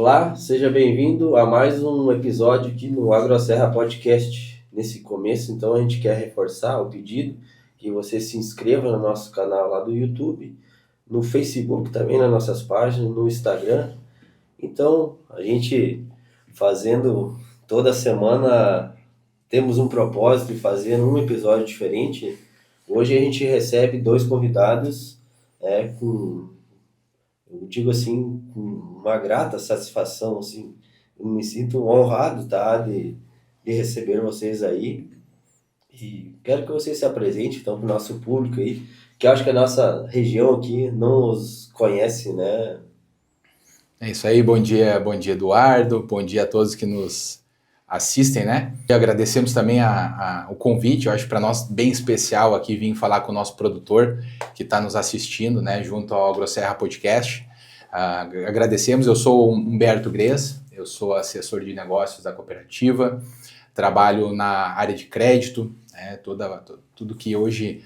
Olá, seja bem-vindo a mais um episódio aqui no AgroSerra Podcast. Nesse começo, então, a gente quer reforçar o pedido que você se inscreva no nosso canal lá do YouTube, no Facebook também, nas nossas páginas, no Instagram. Então, a gente fazendo toda semana, temos um propósito de fazer um episódio diferente. Hoje a gente recebe dois convidados eu digo assim, com uma grata satisfação, assim, eu me sinto honrado, tá, de receber vocês aí, e quero que vocês se apresentem, então, para o nosso público aí, que eu acho que a nossa região aqui não os conhece, né? É isso aí, bom dia Eduardo, bom dia a todos que nos assistem, né? E agradecemos também o convite, eu acho para nós bem especial aqui vir falar com o nosso produtor que está nos assistindo, né, junto ao AgroSerra Podcast. Agradecemos, eu sou Humberto Gres, eu sou assessor de negócios da cooperativa, trabalho na área de crédito, né, tudo que hoje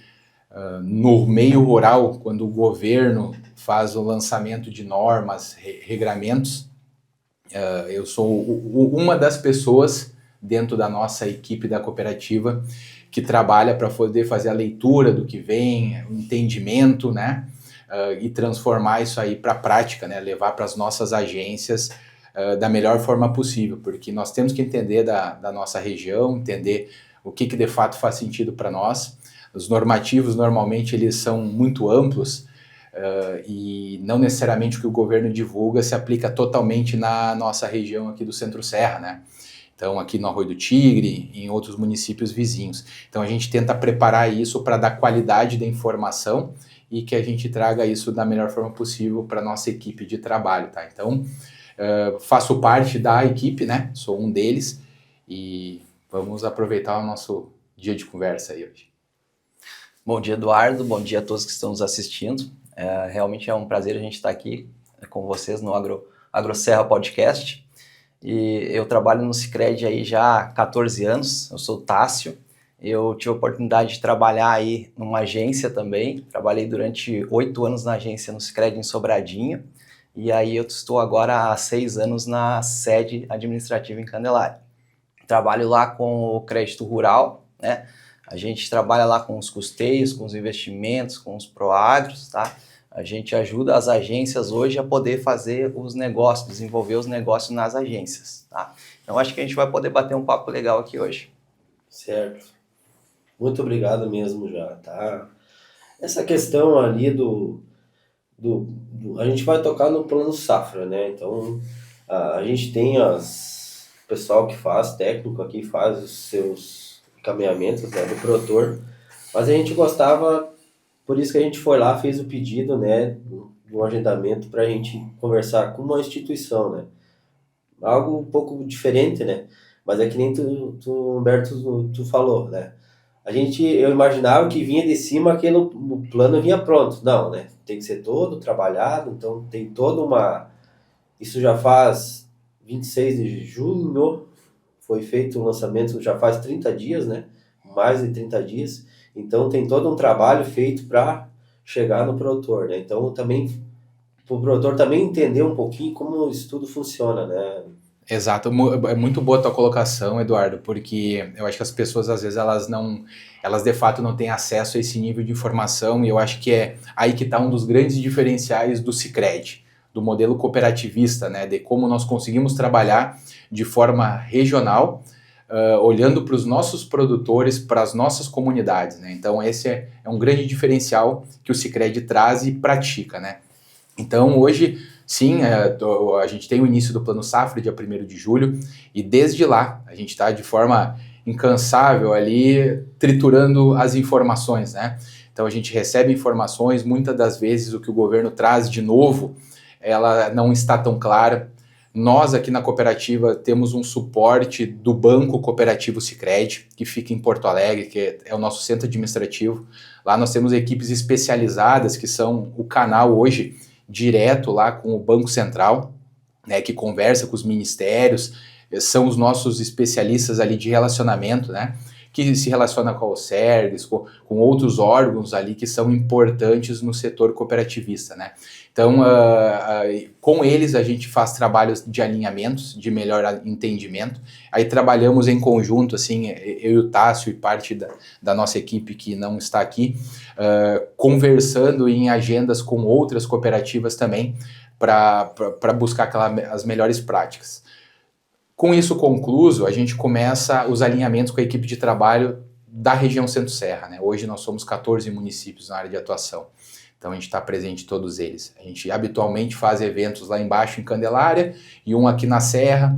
no meio rural, quando o governo faz o lançamento de normas, regramentos, eu sou uma das pessoas dentro da nossa equipe da cooperativa que trabalha para poder fazer a leitura do que vem, o entendimento, né? E transformar isso aí para a prática, né? Levar para as nossas agências da melhor forma possível, porque nós temos que entender da nossa região, entender o que de fato faz sentido para nós. Os normativos, normalmente, eles são muito amplos, e não necessariamente o que o governo divulga se aplica totalmente na nossa região aqui do Centro-Serra, né? Então, aqui no Arroio do Tigre e em outros municípios vizinhos. Então, a gente tenta preparar isso para dar qualidade da informação e que a gente traga isso da melhor forma possível para a nossa equipe de trabalho, tá? Então, faço parte da equipe, né? Sou um deles e vamos aproveitar o nosso dia de conversa aí hoje. Bom dia, Eduardo. Bom dia a todos que estão nos assistindo. Realmente é um prazer a gente estar aqui com vocês no AgroSerra Podcast. E eu trabalho no Sicredi aí já há 14 anos. Eu sou Tássio. Eu tive a oportunidade de trabalhar aí numa agência também. Trabalhei durante 8 anos na agência no Sicredi em Sobradinho. E aí eu estou agora há 6 anos na sede administrativa em Candelária. Trabalho lá com o crédito rural, né? A gente trabalha lá com os custeios, com os investimentos, com os proagros, tá? A gente ajuda as agências hoje a poder fazer os negócios, desenvolver os negócios nas agências, tá? Então acho que a gente vai poder bater um papo legal aqui hoje. Certo. Muito obrigado mesmo já, tá? Essa questão ali a gente vai tocar no plano safra, né? Então, a gente tem o pessoal que faz, técnico aqui, faz os seus encaminhamentos, né, do produtor, mas a gente gostava, por isso que a gente foi lá, fez o pedido, né, de um agendamento para a gente conversar com uma instituição, né, algo um pouco diferente, né, mas é que nem Humberto, tu falou, né, eu imaginava que vinha de cima, o plano vinha pronto, não, né, tem que ser todo trabalhado, então tem isso já faz 26 de junho, foi feito o lançamento já faz 30 dias, né? Mais de 30 dias. Então, tem todo um trabalho feito para chegar no produtor, né? Então, também, para o produtor também entender um pouquinho como isso tudo funciona, né? Exato, é muito boa a tua colocação, Eduardo, porque eu acho que as pessoas, às vezes, elas de fato não têm acesso a esse nível de informação, e eu acho que é aí que está um dos grandes diferenciais do Sicredi, do modelo cooperativista, né, de como nós conseguimos trabalhar de forma regional, olhando para os nossos produtores, para as nossas comunidades, né? Então esse é um grande diferencial que o Sicredi traz e pratica, né? Então hoje, sim, a gente tem o início do Plano Safra, dia 1º de julho, e desde lá a gente está de forma incansável ali, triturando as informações, né? Então a gente recebe informações, muitas das vezes o que o governo traz de novo, ela não está tão clara. Nós aqui na cooperativa temos um suporte do Banco Cooperativo Sicredi, que fica em Porto Alegre, que é o nosso centro administrativo. Lá nós temos equipes especializadas, que são o canal hoje direto lá com o Banco Central, né, que conversa com os ministérios, são os nossos especialistas ali de relacionamento, né, que se relaciona com a OCERGS, com outros órgãos ali que são importantes no setor cooperativista, né? Então, com eles a gente faz trabalhos de alinhamentos, de melhor entendimento. Aí trabalhamos em conjunto, assim, eu e o Tássio e parte da nossa equipe que não está aqui, conversando em agendas com outras cooperativas também, para buscar as melhores práticas. Com isso concluso, a gente começa os alinhamentos com a equipe de trabalho da região Centro-Serra, né? Hoje nós somos 14 municípios na área de atuação. Então a gente está presente em todos eles. A gente habitualmente faz eventos lá embaixo em Candelária e um aqui na Serra,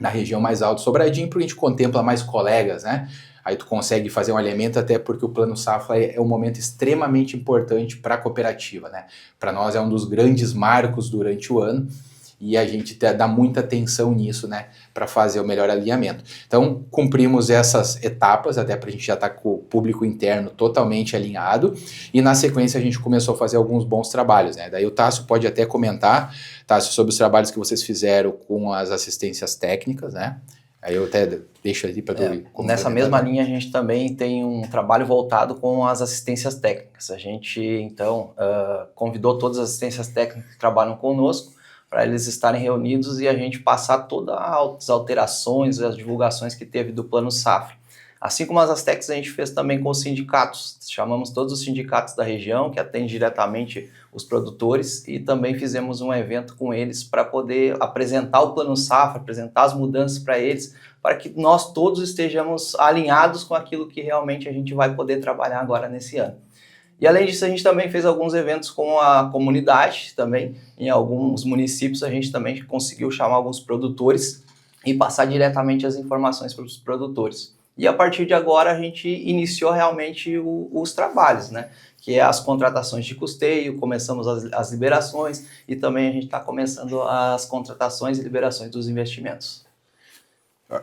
na região mais alta, Sobradinho, porque a gente contempla mais colegas, né? Aí tu consegue fazer um alinhamento, até porque o Plano Safra é um momento extremamente importante para a cooperativa, né? Para nós é um dos grandes marcos durante o ano e a gente dá muita atenção nisso, né? Para fazer o melhor alinhamento. Então, cumprimos essas etapas, até para a gente já estar com o público interno totalmente alinhado, e na sequência a gente começou a fazer alguns bons trabalhos, né? Daí o Tássio pode até comentar, Tássio, sobre os trabalhos que vocês fizeram com as assistências técnicas, né? Aí eu até deixo ali para tu... Nessa mesma linha a gente também tem um trabalho voltado com as assistências técnicas. A gente, então, convidou todas as assistências técnicas que trabalham conosco para eles estarem reunidos e a gente passar todas as alterações, as divulgações que teve do Plano Safra. Assim como as Astecs, a gente fez também com os sindicatos. Chamamos todos os sindicatos da região, que atendem diretamente os produtores, e também fizemos um evento com eles para poder apresentar o Plano Safra, apresentar as mudanças para eles, para que nós todos estejamos alinhados com aquilo que realmente a gente vai poder trabalhar agora nesse ano. E além disso, a gente também fez alguns eventos com a comunidade também. Em alguns municípios, a gente também conseguiu chamar alguns produtores e passar diretamente as informações para os produtores. E a partir de agora, a gente iniciou realmente os trabalhos, né? Que é as contratações de custeio, começamos as liberações e também a gente está começando as contratações e liberações dos investimentos.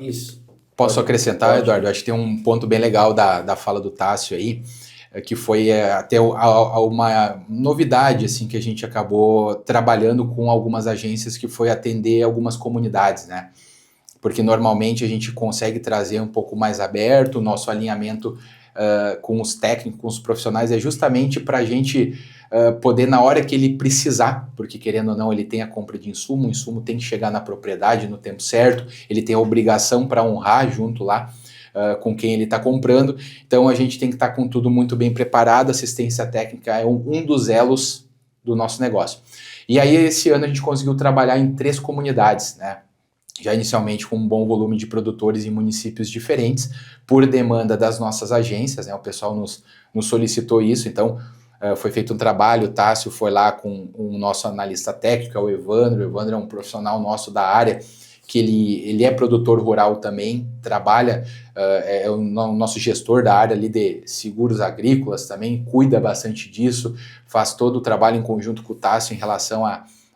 Isso. Posso acrescentar, Eduardo? Acho que tem um ponto bem legal da fala do Tássio aí, que foi até uma novidade assim, que a gente acabou trabalhando com algumas agências, que foi atender algumas comunidades, né? Porque normalmente a gente consegue trazer um pouco mais aberto, o nosso alinhamento com os técnicos, com os profissionais, é justamente para a gente poder, na hora que ele precisar, porque querendo ou não, ele tem a compra de insumo, o insumo tem que chegar na propriedade no tempo certo, ele tem a obrigação para honrar junto lá com quem ele está comprando, então a gente tem que estar com tudo muito bem preparado, a assistência técnica é um dos elos do nosso negócio. E aí esse ano a gente conseguiu trabalhar em 3 comunidades, né? Já inicialmente com um bom volume de produtores em municípios diferentes, por demanda das nossas agências, né? O pessoal nos solicitou isso, então foi feito um trabalho, o Tássio foi lá com o nosso analista técnico, é o Evandro é um profissional nosso da área, que ele é produtor rural também, trabalha, é o nosso gestor da área ali de seguros agrícolas também, cuida bastante disso, faz todo o trabalho em conjunto com o Tássio em relação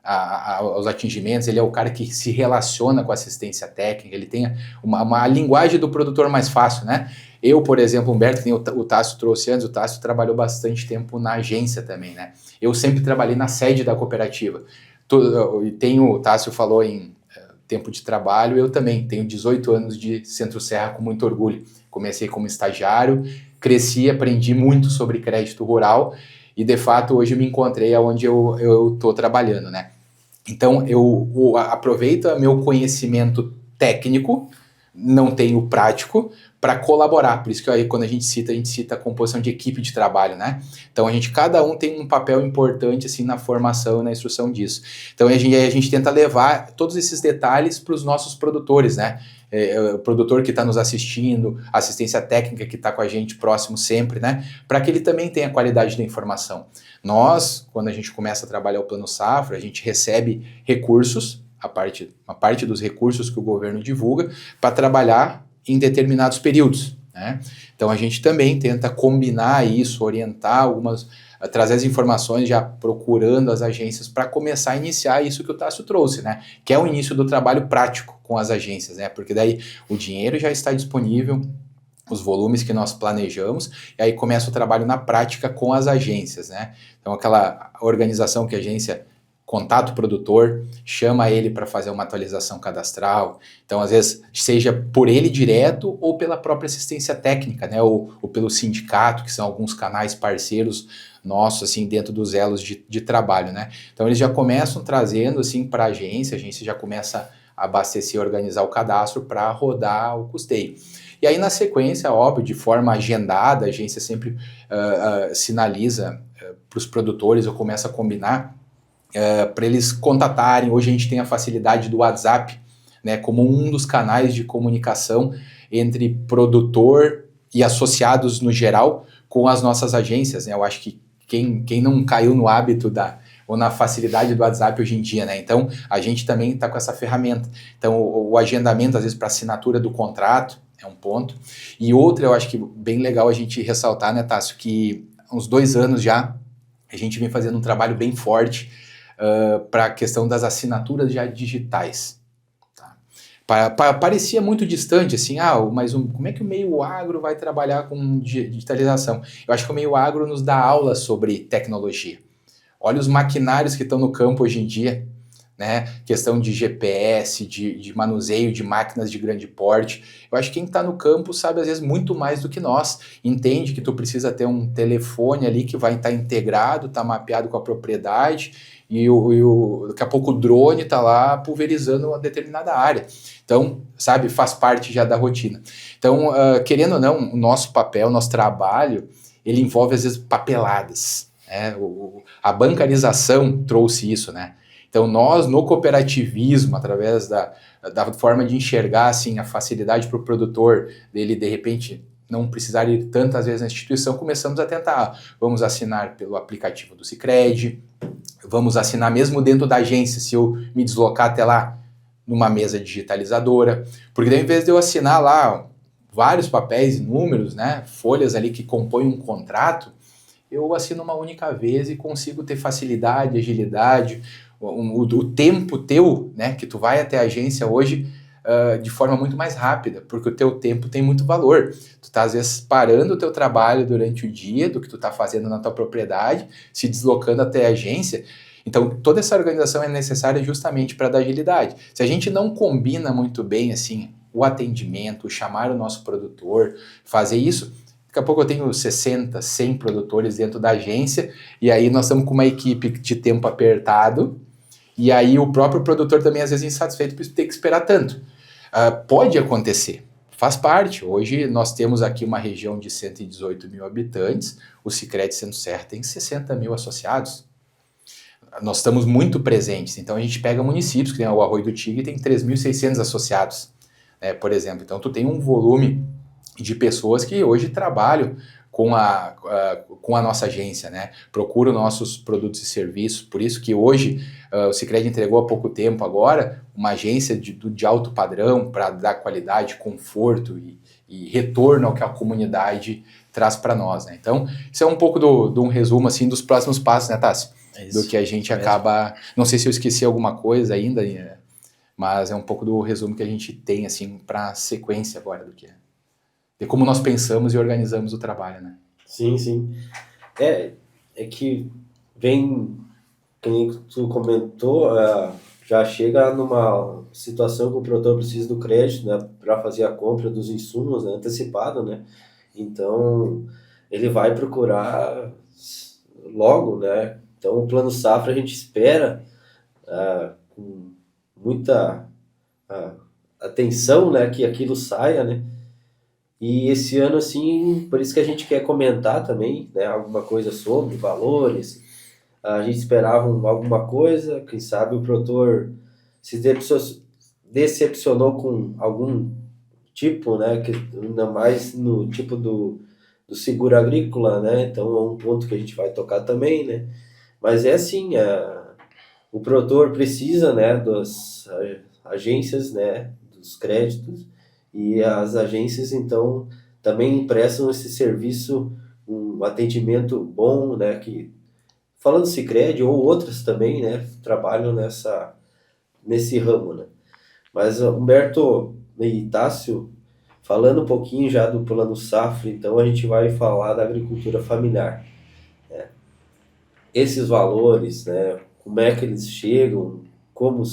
aos atingimentos, ele é o cara que se relaciona com a assistência técnica, ele tem uma linguagem do produtor mais fácil, né? Eu, por exemplo, Humberto, que o Tássio trouxe antes, o Tássio trabalhou bastante tempo na agência também, né? Eu sempre trabalhei na sede da cooperativa. O Tássio falou em tempo de trabalho, eu também tenho 18 anos de Centro-Serra com muito orgulho. Comecei como estagiário, cresci, aprendi muito sobre crédito rural e, de fato, hoje me encontrei onde eu estou trabalhando, né? Então, eu aproveito meu conhecimento técnico, não tenho prático, para colaborar. Por isso que aí, quando a gente cita a composição de equipe de trabalho, né? Então, cada um tem um papel importante assim, na formação e na instrução disso. Então, a gente tenta levar todos esses detalhes para os nossos produtores, né? O produtor que está nos assistindo, a assistência técnica que está com a gente próximo sempre, né? Para que ele também tenha qualidade da informação. Nós, quando a gente começa a trabalhar o Plano Safra, a gente recebe recursos, uma parte dos recursos que o governo divulga, para trabalhar em determinados períodos, né? Então a gente também tenta combinar isso, orientar trazer as informações já procurando as agências para começar a iniciar isso que o Tássio trouxe, né? Que é o início do trabalho prático com as agências, né? Porque daí o dinheiro já está disponível, os volumes que nós planejamos, e aí começa o trabalho na prática com as agências, né? Então aquela organização que a agência contata o produtor, chama ele para fazer uma atualização cadastral. Então, às vezes, seja por ele direto ou pela própria assistência técnica, né? Ou pelo sindicato, que são alguns canais parceiros nossos, assim, dentro dos elos de trabalho, né? Então, eles já começam trazendo, assim, para a agência já começa a abastecer e organizar o cadastro para rodar o custeio. E aí, na sequência, óbvio, de forma agendada, a agência sempre sinaliza para os produtores, ou começa a combinar para eles contatarem. Hoje a gente tem a facilidade do WhatsApp, né, como um dos canais de comunicação entre produtor e associados no geral com as nossas agências, né? Eu acho que quem não caiu no hábito ou na facilidade do WhatsApp hoje em dia, né? Então, a gente também está com essa ferramenta. Então, o agendamento, às vezes, para assinatura do contrato, é um ponto. E outra, eu acho que bem legal a gente ressaltar, né, Tássio, que há uns 2 anos já, a gente vem fazendo um trabalho bem forte para a questão das assinaturas já digitais. Tá? Parecia muito distante, assim, mas como é que o meio agro vai trabalhar com digitalização? Eu acho que o meio agro nos dá aula sobre tecnologia. Olha os maquinários que estão no campo hoje em dia, né? Questão de GPS, de manuseio de máquinas de grande porte. Eu acho que quem está no campo sabe, às vezes, muito mais do que nós. Entende que tu precisa ter um telefone ali que vai estar integrado, está mapeado com a propriedade, e daqui a pouco o drone está lá pulverizando uma determinada área. Então, sabe, faz parte já da rotina. Então, querendo ou não, o nosso papel, o nosso trabalho, ele envolve, às vezes, papeladas. Né? A bancarização trouxe isso, né? Então, nós, no cooperativismo, através da forma de enxergar assim, a facilidade para o produtor dele, de repente, não precisar ir tantas vezes na instituição, começamos a tentar. Vamos assinar pelo aplicativo do Sicredi, vamos assinar mesmo dentro da agência, se eu me deslocar até lá, numa mesa digitalizadora. Porque daí, ao invés de eu assinar lá vários papéis e números, né, folhas ali que compõem um contrato, eu assino uma única vez e consigo ter facilidade, agilidade, o tempo teu, né, que tu vai até a agência hoje de forma muito mais rápida, porque o teu tempo tem muito valor. Tu tá, às vezes, parando o teu trabalho durante o dia, do que tu tá fazendo na tua propriedade, se deslocando até a agência. Então, toda essa organização é necessária justamente para dar agilidade. Se a gente não combina muito bem, assim, o atendimento, chamar o nosso produtor, fazer isso, daqui a pouco eu tenho 60, 100 produtores dentro da agência, e aí nós estamos com uma equipe de tempo apertado, e aí o próprio produtor também, às vezes, insatisfeito por ter que esperar tanto. Pode acontecer, faz parte. Hoje nós temos aqui uma região de 118 mil habitantes, o Sicredi Centro-Serra tem 60 mil associados. Nós estamos muito presentes, então a gente pega municípios, que tem o Arroio do Tigre, tem 3.600 associados, né, por exemplo. Então tu tem um volume de pessoas que hoje trabalham com a nossa agência, né? Procuram nossos produtos e serviços. Por isso que hoje o Sicredi entregou há pouco tempo agora uma agência de alto padrão para dar qualidade, conforto e retorno ao que a comunidade traz para nós, né? Então, isso é um pouco de um resumo assim, dos próximos passos, né, Tássio? Do que a gente acaba... Não sei se eu esqueci alguma coisa ainda, mas é um pouco do resumo que a gente tem assim, para a sequência agora do que é. De como nós pensamos e organizamos o trabalho, né? Sim, sim. É que vem, como tu comentou, já chega numa situação que o produtor precisa do crédito, né, para fazer a compra dos insumos, né, antecipado, né? Então, ele vai procurar logo, né? Então, o Plano Safra a gente espera com muita atenção, né, que aquilo saia, né? E esse ano, assim, por isso que a gente quer comentar também, né, alguma coisa sobre valores. A gente esperava alguma coisa, quem sabe o produtor se decepcionou com algum tipo, né, que ainda mais no tipo do seguro agrícola, né, então é um ponto que a gente vai tocar também, né, mas é assim, o produtor precisa, né, das agências, né, dos créditos, e as agências, então, também prestam esse serviço, um atendimento bom, né, que, falando Sicredi ou outras também, né, trabalham nesse ramo, né. Mas, Humberto e Tássio, falando um pouquinho já do Plano Safra, então a gente vai falar da agricultura familiar, né. Esses valores, né, como é que eles chegam, como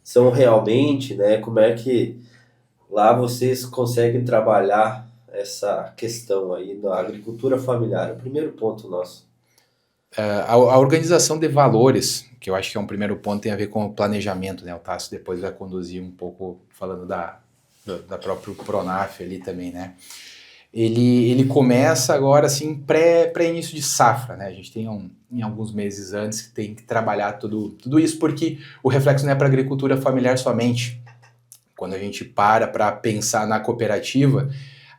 são realmente, né? Como é que lá vocês conseguem trabalhar essa questão aí da agricultura familiar? É o primeiro ponto nosso. A organização de valores, que eu acho que é um primeiro ponto, tem a ver com o planejamento, né? O Tássio depois vai conduzir um pouco falando da própria Pronaf ali também, né? Ele começa agora assim pré-início de safra, né? A gente tem em alguns meses antes que tem que trabalhar tudo isso, porque o reflexo não é para a agricultura familiar somente. Quando a gente para pensar na cooperativa,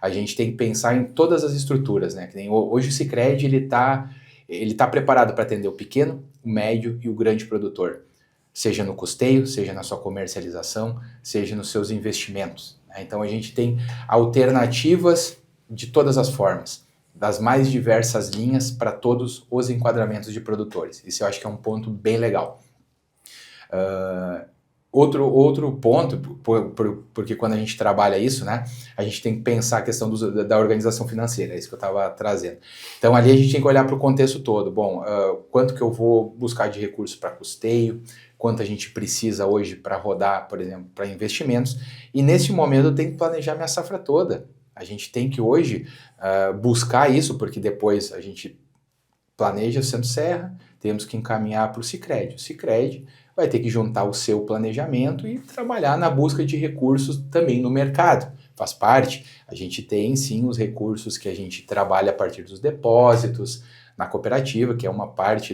a gente tem que pensar em todas as estruturas, né? Que nem hoje o Sicredi ele tá preparado para atender o pequeno, o médio e o grande produtor, seja no custeio, seja na sua comercialização, seja nos seus investimentos, né? Então a gente tem alternativas de todas as formas, das mais diversas linhas para todos os enquadramentos de produtores. Isso eu acho que é um ponto bem legal. Outro ponto, porque quando a gente trabalha isso, né, a gente tem que pensar a questão da organização financeira, é isso que eu estava trazendo. Então ali a gente tem que olhar para o contexto todo. Bom, quanto que eu vou buscar de recurso para custeio, quanto a gente precisa hoje para rodar, por exemplo, para investimentos, e nesse momento eu tenho que planejar minha safra toda. A gente tem que hoje buscar isso, porque depois a gente planeja o Centro-Serra, temos que encaminhar para o Sicredi. O Sicredi vai ter que juntar o seu planejamento e trabalhar na busca de recursos também no mercado. Faz parte, a gente tem sim os recursos que a gente trabalha a partir dos depósitos na cooperativa, que é uma parte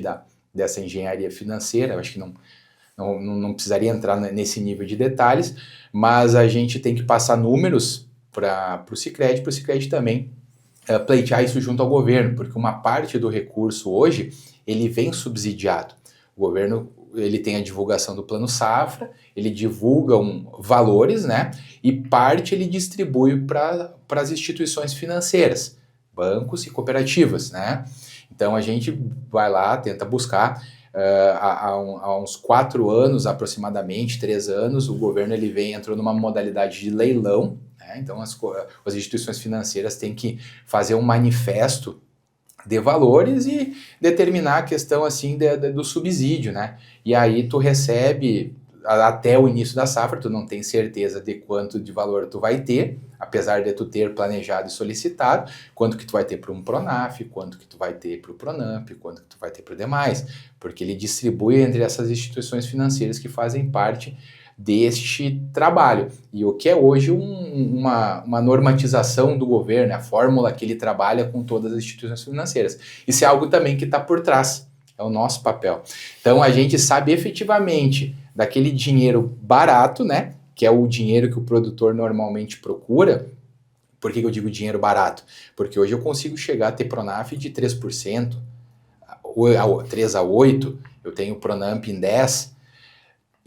dessa engenharia financeira. Eu acho que não precisaria entrar nesse nível de detalhes, mas a gente tem que passar números para o Sicredi também pleitear isso junto ao governo, porque uma parte do recurso hoje, ele vem subsidiado. O governo, ele tem a divulgação do Plano Safra, ele divulga valores, né, e parte ele distribui para as instituições financeiras, bancos e cooperativas, né. Então a gente vai lá, tenta buscar, há uns 4 anos aproximadamente, 3 anos, o governo entrou numa modalidade de leilão, né? Então as instituições financeiras têm que fazer um manifesto de valores e determinar a questão assim do subsídio, né? E aí tu recebe até o início da safra, tu não tem certeza de quanto de valor tu vai ter, apesar de tu ter planejado e solicitado, quanto que tu vai ter para um Pronaf, quanto que tu vai ter para o Pronamp, quanto que tu vai ter para o demais, porque ele distribui entre essas instituições financeiras que fazem parte deste trabalho. E o que é hoje uma normatização do governo, a fórmula que ele trabalha com todas as instituições financeiras. Isso é algo também que está por trás, é o nosso papel. Então a gente sabe efetivamente daquele dinheiro barato, né, que é o dinheiro que o produtor normalmente procura. Por que eu digo dinheiro barato? Porque hoje eu consigo chegar a ter Pronaf de 3%, 3 a 8%, eu tenho Pronamp em 10%,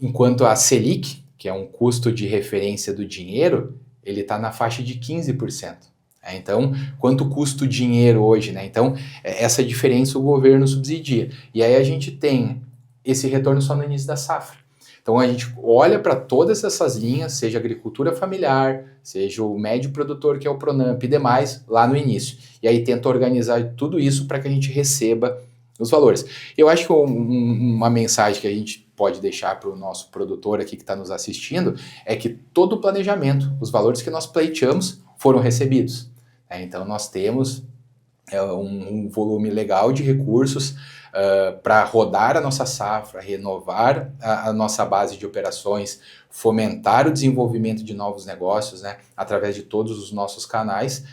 enquanto a Selic, que é um custo de referência do dinheiro, ele está na faixa de 15%. Então, quanto custa o dinheiro hoje, né? Então, essa diferença o governo subsidia. E aí a gente tem esse retorno só no início da safra. Então, a gente olha para todas essas linhas, seja agricultura familiar, seja o médio produtor, que é o Pronamp e demais, lá no início. E aí tenta organizar tudo isso para que a gente receba os valores. Eu acho que uma mensagem que a gente pode deixar para o nosso produtor aqui que está nos assistindo é que todo o planejamento, os valores que nós pleiteamos foram recebidos. Então nós temos um volume legal de recursos para rodar a nossa safra, renovar a nossa base de operações, fomentar o desenvolvimento de novos negócios, né, através de todos os nossos canais,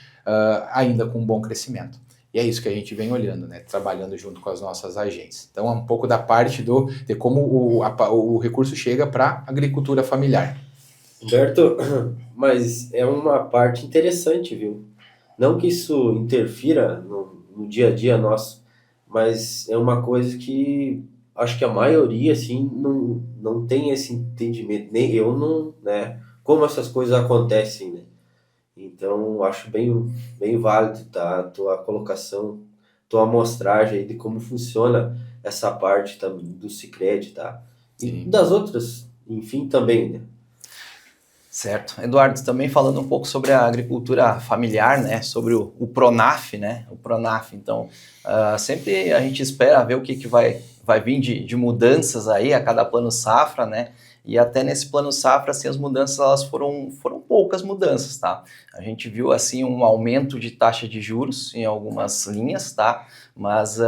ainda com um bom crescimento. E é isso que a gente vem olhando, né? Trabalhando junto com as nossas agências. Então é um pouco da parte de como o recurso chega para a agricultura familiar. Humberto, mas é uma parte interessante, viu? Não que isso interfira no dia a dia nosso, mas é uma coisa que acho que a maioria, assim, não tem esse entendimento. Nem eu não, né? Como essas coisas acontecem, né? Então, acho bem válido, tá? A tua colocação, tua amostragem aí de como funciona essa parte do Sicredi, tá? E Sim. das outras, enfim, também, né? Certo. Eduardo, também falando um pouco sobre a agricultura familiar, né, sobre o Pronaf, né, o Pronaf. Então, sempre a gente espera ver o que vai vir de mudanças aí a cada plano safra, né, e até nesse plano safra, assim, as mudanças, elas foram poucas mudanças, tá? A gente viu, assim, um aumento de taxa de juros em algumas linhas, tá? Mas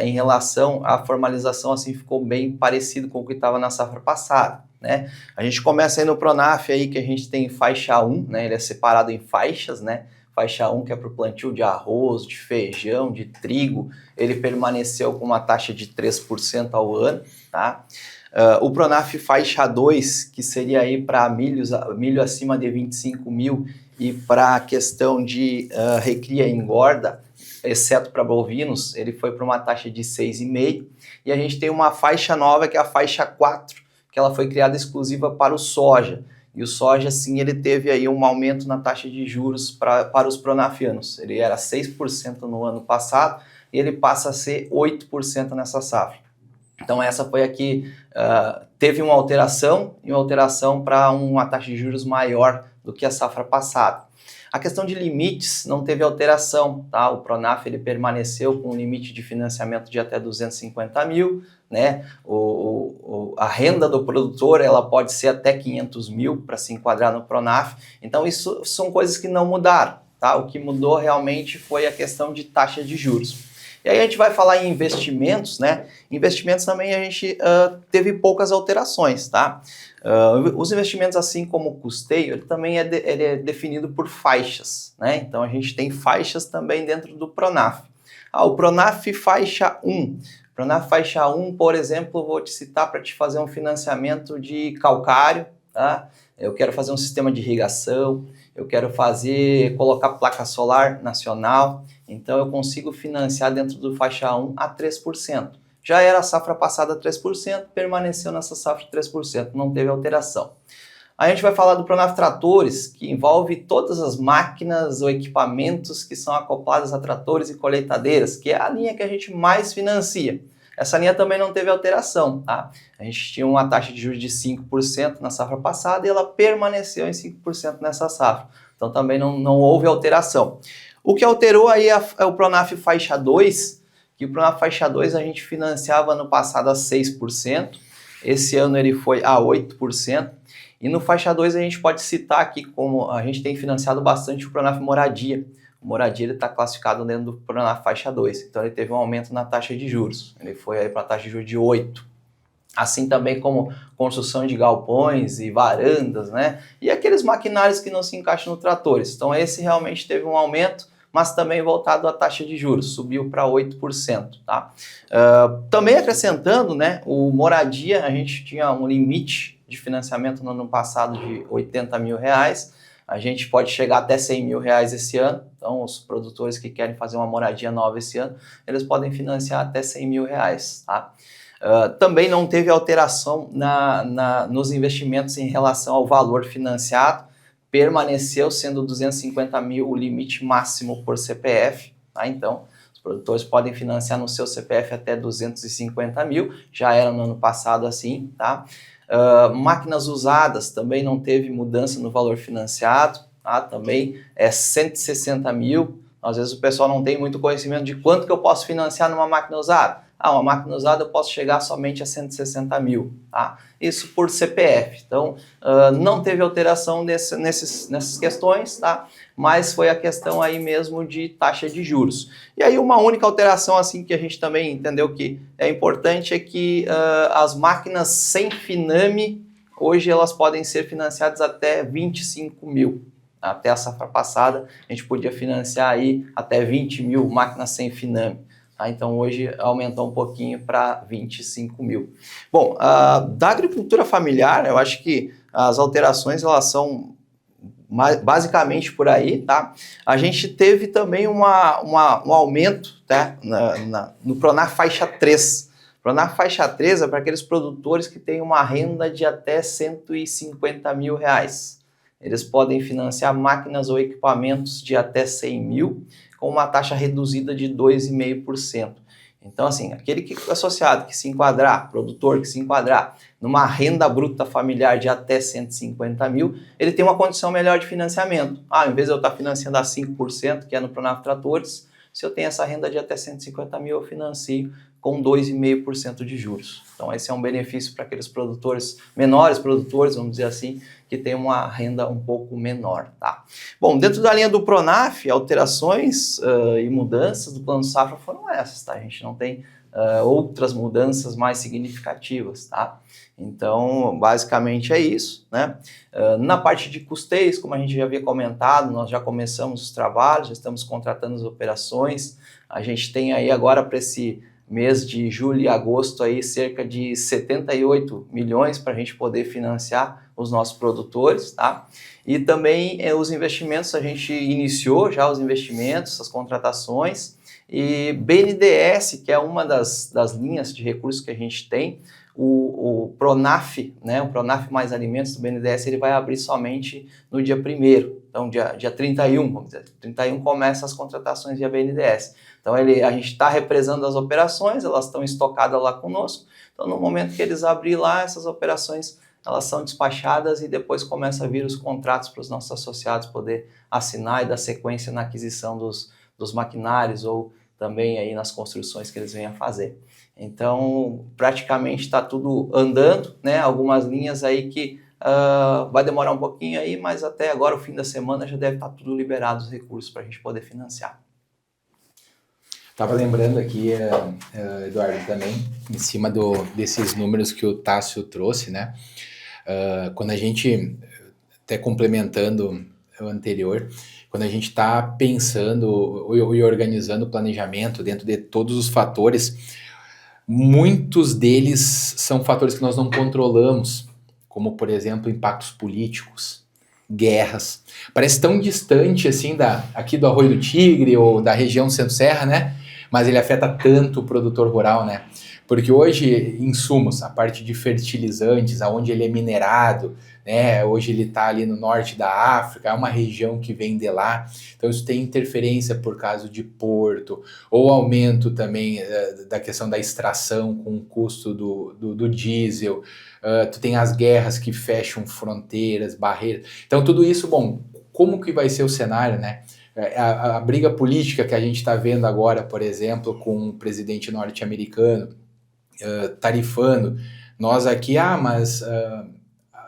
em relação à formalização, assim, ficou bem parecido com o que estava na safra passada, né? A gente começa aí no Pronaf aí, que a gente tem faixa 1, né? Ele é separado em faixas, né? Faixa 1, que é para o plantio de arroz, de feijão, de trigo, ele permaneceu com uma taxa de 3% ao ano, tá? O Pronaf faixa 2, que seria aí para milho acima de 25 mil e para a questão de recria e engorda, exceto para bovinos, ele foi para uma taxa de 6,5. E a gente tem uma faixa nova, que é a faixa 4, que ela foi criada exclusiva para o soja. E o soja, sim, ele teve aí um aumento na taxa de juros para os pronafianos. Ele era 6% no ano passado e ele passa a ser 8% nessa safra. Então essa foi a que teve uma alteração para uma taxa de juros maior do que a safra passada. A questão de limites não teve alteração, tá? O Pronaf ele permaneceu com um limite de financiamento de até 250 mil, né? A renda do produtor ela pode ser até 500 mil para se enquadrar no Pronaf. Então isso são coisas que não mudaram, tá? O que mudou realmente foi a questão de taxa de juros. E aí a gente vai falar em investimentos, né? Investimentos também a gente teve poucas alterações, tá? Os investimentos, assim como o custeio, ele também ele é definido por faixas, né? Então a gente tem faixas também dentro do Pronaf. O Pronaf faixa 1. Pronaf faixa 1, por exemplo, vou te citar para te fazer um financiamento de calcário, tá? Eu quero fazer um sistema de irrigação, eu quero colocar placa solar nacional, então eu consigo financiar dentro do faixa 1 a 3%. Já era a safra passada 3%, permaneceu nessa safra 3%, não teve alteração. Aí a gente vai falar do Pronaf Tratores, que envolve todas as máquinas ou equipamentos que são acoplados a tratores e colheitadeiras, que é a linha que a gente mais financia. Essa linha também não teve alteração, tá? A gente tinha uma taxa de juros de 5% na safra passada e ela permaneceu em 5% nessa safra. Então também não houve alteração. O que alterou aí é o Pronaf faixa 2, que o Pronaf faixa 2 a gente financiava ano passado a 6%, esse ano ele foi a 8%, e no faixa 2 a gente pode citar aqui como a gente tem financiado bastante o Pronaf Moradia. O Moradia está classificado dentro do Pronaf faixa 2, então ele teve um aumento na taxa de juros, ele foi aí para a taxa de juros de 8%. Assim também como construção de galpões e varandas, né? E aqueles maquinários que não se encaixam no tratores. Então esse realmente teve um aumento, mas também voltado à taxa de juros, subiu para 8%. Tá? Também acrescentando, né, o Moradia, a gente tinha um limite de financiamento no ano passado de 80 mil reais, a gente pode chegar até 100 mil reais esse ano, então os produtores que querem fazer uma moradia nova esse ano, eles podem financiar até 100 mil reais. Tá? Também não teve alteração nos investimentos em relação ao valor financiado, permaneceu sendo 250 mil o limite máximo por CPF, tá? Então os produtores podem financiar no seu CPF até 250 mil, já era no ano passado assim, tá? Máquinas usadas também não teve mudança no valor financiado, tá? Também é 160 mil, às vezes o pessoal não tem muito conhecimento de quanto que eu posso financiar numa máquina usada. Uma máquina usada eu posso chegar somente a 160 mil, tá? Isso por CPF. Então, não teve alteração nessas questões, tá? Mas foi a questão aí mesmo de taxa de juros. E aí uma única alteração assim que a gente também entendeu que é importante é que as máquinas sem Finame, hoje elas podem ser financiadas até 25 mil. Até a safra passada, a gente podia financiar aí até 20 mil máquinas sem Finame. Então hoje aumentou um pouquinho para 25 mil. Bom, da agricultura familiar, eu acho que as alterações elas são basicamente por aí, tá? A gente teve também um aumento, tá? No Pronaf faixa 3. Pronaf faixa 3 é para aqueles produtores que têm uma renda de até 150 mil reais. Eles podem financiar máquinas ou equipamentos de até 100 mil, com uma taxa reduzida de 2,5%. Então, assim, aquele associado que se enquadrar, produtor que se enquadrar numa renda bruta familiar de até 150 mil, ele tem uma condição melhor de financiamento. Em vez de eu estar financiando a 5%, que é no Pronaf Tratores, se eu tenho essa renda de até 150 mil, eu financio com 2,5% de juros. Então, esse é um benefício para aqueles produtores, menores produtores, vamos dizer assim, que tem uma renda um pouco menor. Tá? Bom, dentro da linha do Pronaf, alterações e mudanças do Plano Safra foram essas. Tá? A gente não tem outras mudanças mais significativas. Tá? Então, basicamente é isso. Né? Na parte de custeios, como a gente já havia comentado, nós já começamos os trabalhos, já estamos contratando as operações. A gente tem aí agora para esse mês de julho e agosto aí cerca de 78 milhões para a gente poder financiar os nossos produtores, tá? E também os investimentos, a gente iniciou já os investimentos, as contratações, e BNDES, que é uma das linhas de recursos que a gente tem, o Pronaf, né, o Pronaf Mais Alimentos do BNDES, ele vai abrir somente no dia 1º, então dia 31, vamos dizer, 31 começa as contratações via BNDES. Então a gente está represando as operações, elas estão estocadas lá conosco, então no momento que eles abrirem lá, essas operações elas são despachadas e depois começa a vir os contratos para os nossos associados poder assinar e dar sequência na aquisição dos maquinários ou também aí nas construções que eles venham a fazer. Então, praticamente está tudo andando, né? Algumas linhas aí que vai demorar um pouquinho aí, mas até agora, o fim da semana, já deve estar tudo liberado os recursos para a gente poder financiar. Estava lembrando aqui, Eduardo, também, em cima desses números que o Tássio trouxe, né? Quando a gente, até complementando o anterior, quando a gente está pensando e organizando o planejamento dentro de todos os fatores, muitos deles são fatores que nós não controlamos, como, por exemplo, impactos políticos, guerras. Parece tão distante, assim, aqui do Arroio do Tigre ou da região Centro-Serra, né? Mas ele afeta tanto o produtor rural, né? Porque hoje, insumos, a parte de fertilizantes, aonde ele é minerado, né? Hoje ele está ali no norte da África, é uma região que vem de lá, então isso tem interferência por causa de porto, ou aumento também da questão da extração com o custo do diesel, tu tem as guerras que fecham fronteiras, barreiras, então tudo isso, bom, como que vai ser o cenário, né? A briga política que a gente está vendo agora, por exemplo, com o presidente norte-americano, tarifando, nós aqui, mas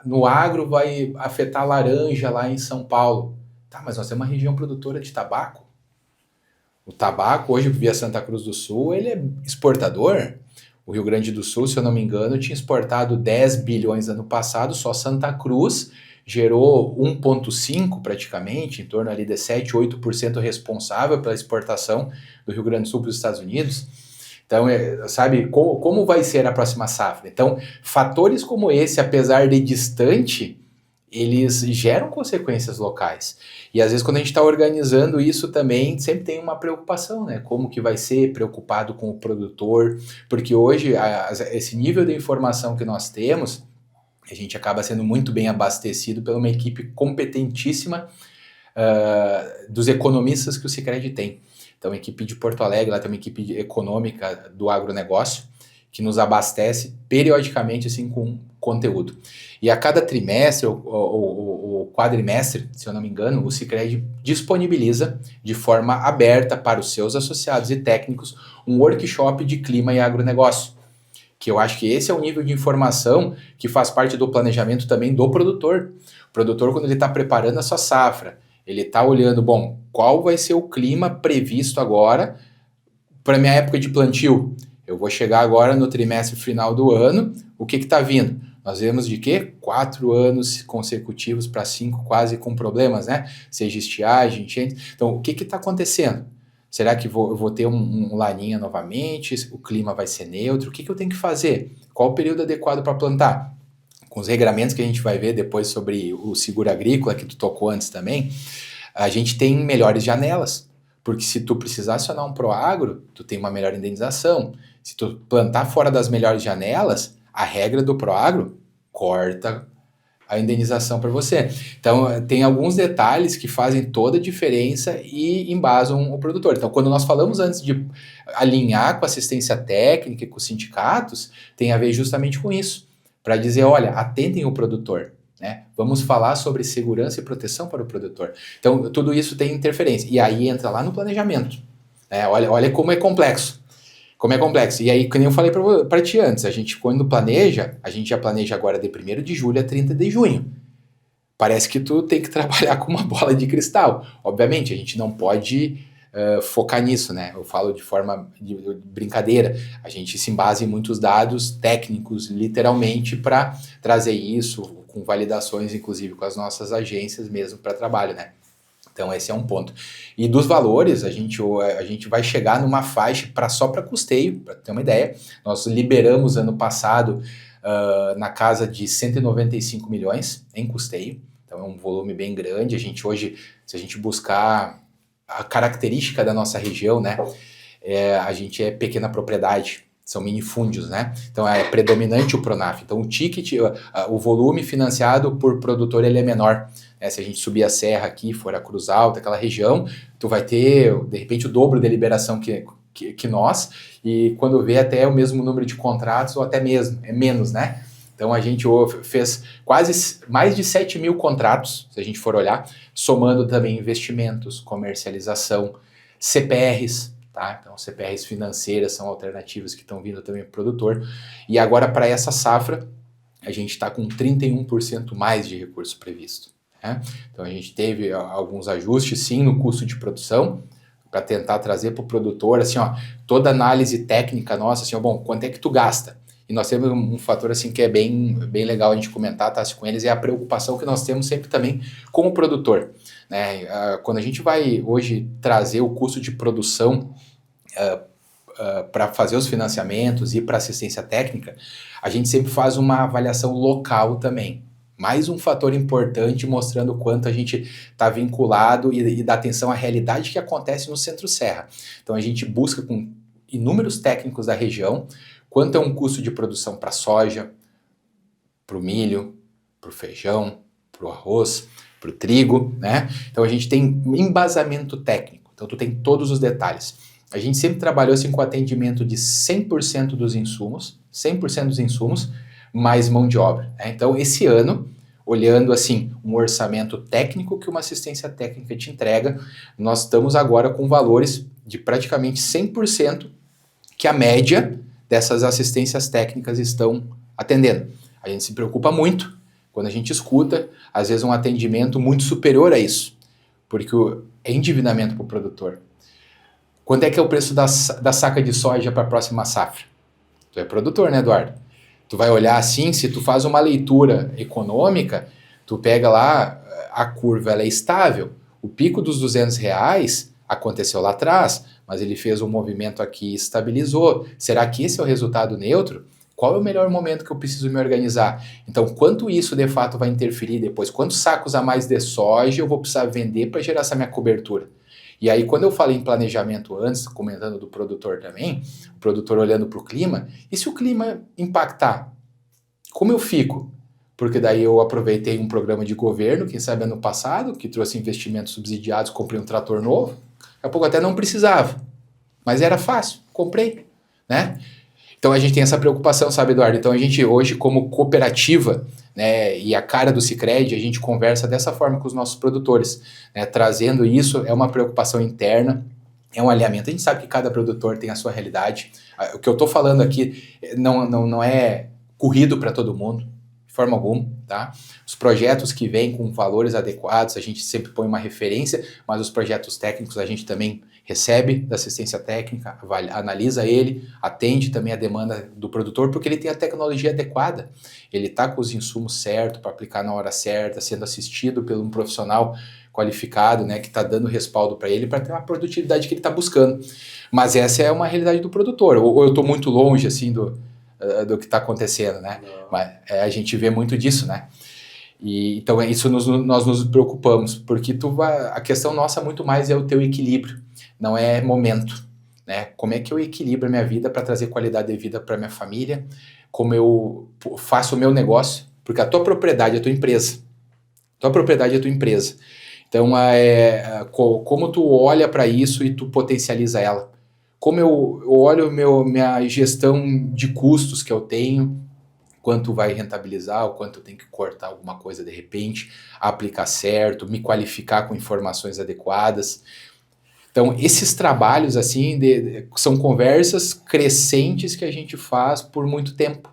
no agro vai afetar a laranja lá em São Paulo. Tá, mas nós temos uma região produtora de tabaco. O tabaco, hoje, via Santa Cruz do Sul, ele é exportador. O Rio Grande do Sul, se eu não me engano, tinha exportado 10 bilhões ano passado, só Santa Cruz gerou 1,5 praticamente, em torno ali de 7, 8% responsável pela exportação do Rio Grande do Sul para os Estados Unidos. Então, sabe, como vai ser a próxima safra? Então, fatores como esse, apesar de distante, eles geram consequências locais. E às vezes quando a gente está organizando isso também, sempre tem uma preocupação, né? Como que vai ser, preocupado com o produtor, porque hoje esse nível de informação que nós temos, a gente acaba sendo muito bem abastecido por uma equipe competentíssima dos economistas que o Sicredi tem. Então, a equipe de Porto Alegre, lá tem uma equipe econômica do agronegócio que nos abastece periodicamente assim, com conteúdo. E a cada trimestre ou quadrimestre, se eu não me engano, o Sicredi disponibiliza de forma aberta para os seus associados e técnicos um workshop de clima e agronegócio, que eu acho que esse é o nível de informação que faz parte do planejamento também do produtor. O produtor, quando ele está preparando a sua safra, ele está olhando, bom, qual vai ser o clima previsto agora para a minha época de plantio? Eu vou chegar agora no trimestre final do ano, o que está vindo? Nós vemos de quê? 4 anos consecutivos para 5 quase com problemas, né? Seja estiagem, enchente. Então, o que está acontecendo? Será que eu vou ter um laninha novamente? O clima vai ser neutro? O que eu tenho que fazer? Qual o período adequado para plantar? Com os regramentos que a gente vai ver depois sobre o seguro agrícola, que tu tocou antes também, a gente tem melhores janelas. Porque se tu precisar acionar um Proagro, tu tem uma melhor indenização. Se tu plantar fora das melhores janelas, a regra do Proagro corta a indenização para você. Então, tem alguns detalhes que fazem toda a diferença e embasam o produtor. Então, quando nós falamos antes de alinhar com a assistência técnica e com os sindicatos, tem a ver justamente com isso, para dizer, olha, atentem o produtor, né? Vamos falar sobre segurança e proteção para o produtor. Então, tudo isso tem interferência. E aí entra lá no planejamento, né? Olha como é complexo. Como é complexo. E aí, como eu falei para ti antes, a gente quando planeja, a gente já planeja agora de 1º de julho a 30 de junho. Parece que tu tem que trabalhar com uma bola de cristal. Obviamente, a gente não pode focar nisso, né? Eu falo de forma de brincadeira. A gente se embasa em muitos dados técnicos, literalmente, para trazer isso com validações, inclusive com as nossas agências mesmo para trabalho, né? Então, esse é um ponto. E dos valores, a gente vai chegar numa faixa só para custeio, para ter uma ideia. Nós liberamos ano passado na casa de 195 milhões em custeio. Então, é um volume bem grande. A gente hoje, se a gente buscar a característica da nossa região, né? A gente é pequena propriedade, são minifúndios, né? Então, é predominante o Pronaf. Então, o ticket, o volume financiado por produtor, ele é menor. Se a gente subir a serra aqui, for a Cruz Alta, aquela região, tu vai ter, de repente, o dobro de liberação que nós, e quando vê até o mesmo número de contratos, ou até mesmo, é menos, né? Então, a gente fez quase mais de 7 mil contratos, se a gente for olhar, somando também investimentos, comercialização, CPRs, tá? Então, CPRs financeiras são alternativas que estão vindo também para o produtor. E agora, para essa safra, a gente está com 31% mais de recurso previsto. Então, a gente teve alguns ajustes, sim, no custo de produção, para tentar trazer para o produtor, assim, ó, toda análise técnica nossa, assim, ó, bom, quanto é que tu gasta? E nós temos um fator, assim, que é bem legal a gente comentar, tá, com eles, é a preocupação que nós temos sempre também com o produtor, né? Quando a gente vai hoje trazer o custo de produção para fazer os financiamentos e para assistência técnica, a gente sempre faz uma avaliação local também. Mais um fator importante mostrando o quanto a gente está vinculado e dá atenção à realidade que acontece no Centro-Serra. Então a gente busca com inúmeros técnicos da região quanto é um custo de produção para soja, para o milho, para o feijão, para o arroz, para o trigo, né? Então a gente tem embasamento técnico, então tu tem todos os detalhes. A gente sempre trabalhou assim com atendimento de 100% dos insumos, 100% dos insumos, mais mão de obra, né? Então, esse ano, olhando assim um orçamento técnico que uma assistência técnica te entrega, nós estamos agora com valores de praticamente 100% que a média dessas assistências técnicas estão atendendo. A gente se preocupa muito quando a gente escuta, às vezes, um atendimento muito superior a isso, porque é endividamento para o produtor. Quanto é que é o preço da saca de soja para a próxima safra? Tu é produtor, né, Eduardo? Tu vai olhar assim, se tu faz uma leitura econômica, tu pega lá, a curva ela é estável. O pico dos R$200 aconteceu lá atrás, mas ele fez um movimento aqui e estabilizou. Será que esse é o resultado neutro? Qual é o melhor momento que eu preciso me organizar? Então, quanto isso de fato vai interferir depois? Quantos sacos a mais de soja eu vou precisar vender para gerar essa minha cobertura? E aí, quando eu falei em planejamento antes, comentando do produtor também, o produtor olhando para o clima, e se o clima impactar? Como eu fico? Porque daí eu aproveitei um programa de governo, quem sabe ano passado, que trouxe investimentos subsidiados, comprei um trator novo, daqui a pouco até não precisava, mas era fácil, comprei, né? Então a gente tem essa preocupação, sabe, Eduardo? Então a gente hoje, como cooperativa, né, e a cara do Sicredi, a gente conversa dessa forma com os nossos produtores, né, trazendo isso, é uma preocupação interna, é um alinhamento. A gente sabe que cada produtor tem a sua realidade. O que eu estou falando aqui não é corrido para todo mundo, de forma alguma, tá? Os projetos que vêm com valores adequados, a gente sempre põe uma referência, mas os projetos técnicos a gente também recebe da assistência técnica, analisa ele, atende também a demanda do produtor, porque ele tem a tecnologia adequada, ele está com os insumos certos para aplicar na hora certa, sendo assistido por um profissional qualificado, né, que está dando respaldo para ele, para ter a produtividade que ele está buscando. Mas essa é uma realidade do produtor, ou eu estou muito longe assim do que está acontecendo, né? Mas a gente vê muito disso, né? E, então isso nós nos preocupamos, porque a questão nossa muito mais é o teu equilíbrio, não é momento, né? Como é que eu equilibro a minha vida para trazer qualidade de vida para minha família, como eu faço o meu negócio, Porque a tua propriedade é a tua empresa. Tua propriedade é a tua empresa. Então, como tu olha para isso e tu potencializa ela. Como eu olho minha gestão de custos que eu tenho, quanto vai rentabilizar, o quanto eu tenho que cortar alguma coisa de repente, aplicar certo, me qualificar com informações adequadas. Então, esses trabalhos assim são conversas crescentes que a gente faz por muito tempo.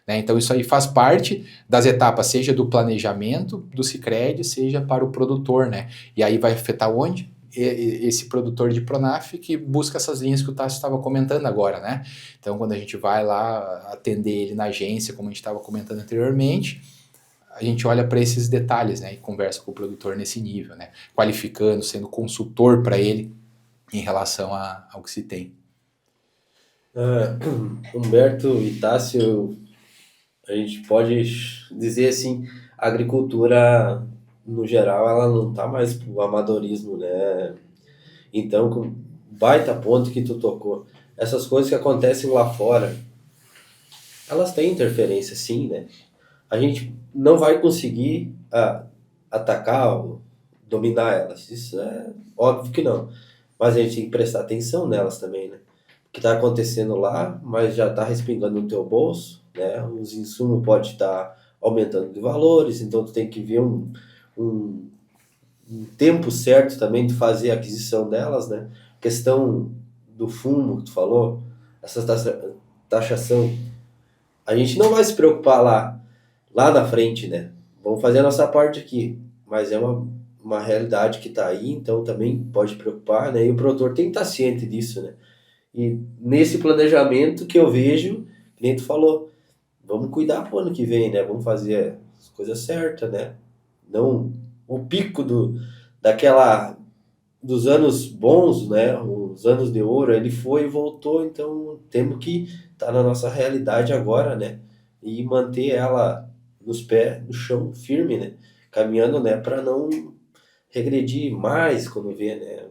Né? Então, isso aí faz parte das etapas, seja do planejamento do Sicredi, seja para o produtor. Né? E aí vai afetar onde? Esse produtor de Pronaf que busca essas linhas que o Tássio estava comentando agora, né? Então, quando a gente vai lá atender ele na agência, como a gente estava comentando anteriormente, a gente olha para esses detalhes, né? E conversa com o produtor nesse nível, né? Qualificando, sendo consultor para ele em relação ao que se tem. Humberto e Tássio, a gente pode dizer assim, a agricultura no geral, ela não tá mais pro amadorismo, né? Então, com baita ponto que tu tocou, essas coisas que acontecem lá fora, elas têm interferência, sim, né? A gente não vai conseguir atacar ou dominar elas, isso é óbvio que não. Mas a gente tem que prestar atenção nelas também, né? O que está acontecendo lá, mas já está respingando no teu bolso, né? Os insumos podem estar aumentando de valores, então tu tem que ver um tempo certo também de fazer a aquisição delas, né? Questão do fumo que tu falou, essa taxação, a gente não vai se preocupar lá na frente, né? Vamos fazer a nossa parte aqui, mas é uma realidade que está aí, então também pode preocupar, né? E o produtor tem que estar ciente disso, né? E nesse planejamento que eu vejo, que nem tu falou, vamos cuidar pro ano que vem, né? Vamos fazer as coisas certas, né? Não o pico dos anos bons, né? Os anos de ouro, ele foi e voltou, então temos que estar na nossa realidade agora, né? E manter ela nos pés, no chão, firme, né? Caminhando, né? Para não regredir mais quando vê, né?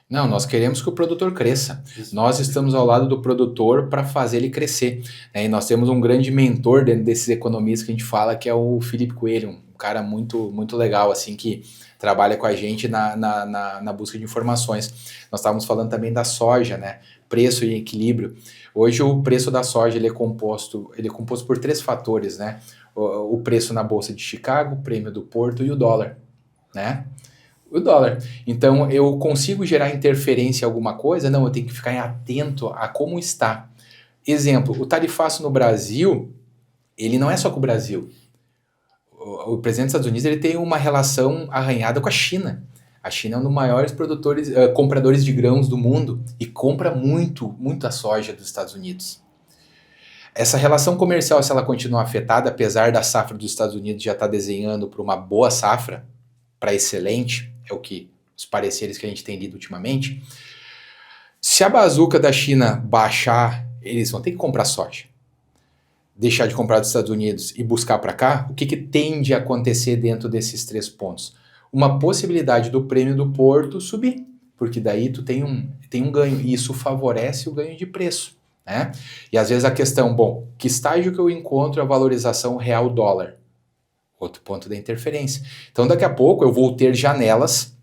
Não, nós queremos que o produtor cresça. Nós estamos ao lado do produtor para fazer ele crescer. Né? E nós temos um grande mentor dentro desses economistas que a gente fala, que é o Felipe Coelho, um cara muito, muito legal, assim, que trabalha com a gente na busca de informações. Nós estávamos falando também da soja, né? Preço e equilíbrio. Hoje o preço da soja ele é composto por 3 fatores, né? O preço na Bolsa de Chicago, o prêmio do Porto e o dólar, né? O dólar. Então, eu consigo gerar interferência em alguma coisa? Não, eu tenho que ficar atento a como está. Exemplo, o tarifaço no Brasil, ele não é só com o Brasil. O presidente dos Estados Unidos ele tem uma relação arranhada com a China. A China é um dos maiores compradores de grãos do mundo e compra muita soja dos Estados Unidos. Essa relação comercial, se ela continuar afetada, apesar da safra dos Estados Unidos já estar desenhando para uma boa safra, para excelente, é o que os pareceres que a gente tem lido ultimamente, se a bazuca da China baixar, eles vão ter que comprar soja. Deixar de comprar dos Estados Unidos e buscar para cá, o que tende a acontecer dentro desses 3 pontos? Uma possibilidade do prêmio do Porto subir, porque daí tu tem um ganho, e isso favorece o ganho de preço. Né? E às vezes a questão, que estágio que eu encontro a valorização real dólar? Outro ponto da interferência. Então daqui a pouco eu vou ter janelas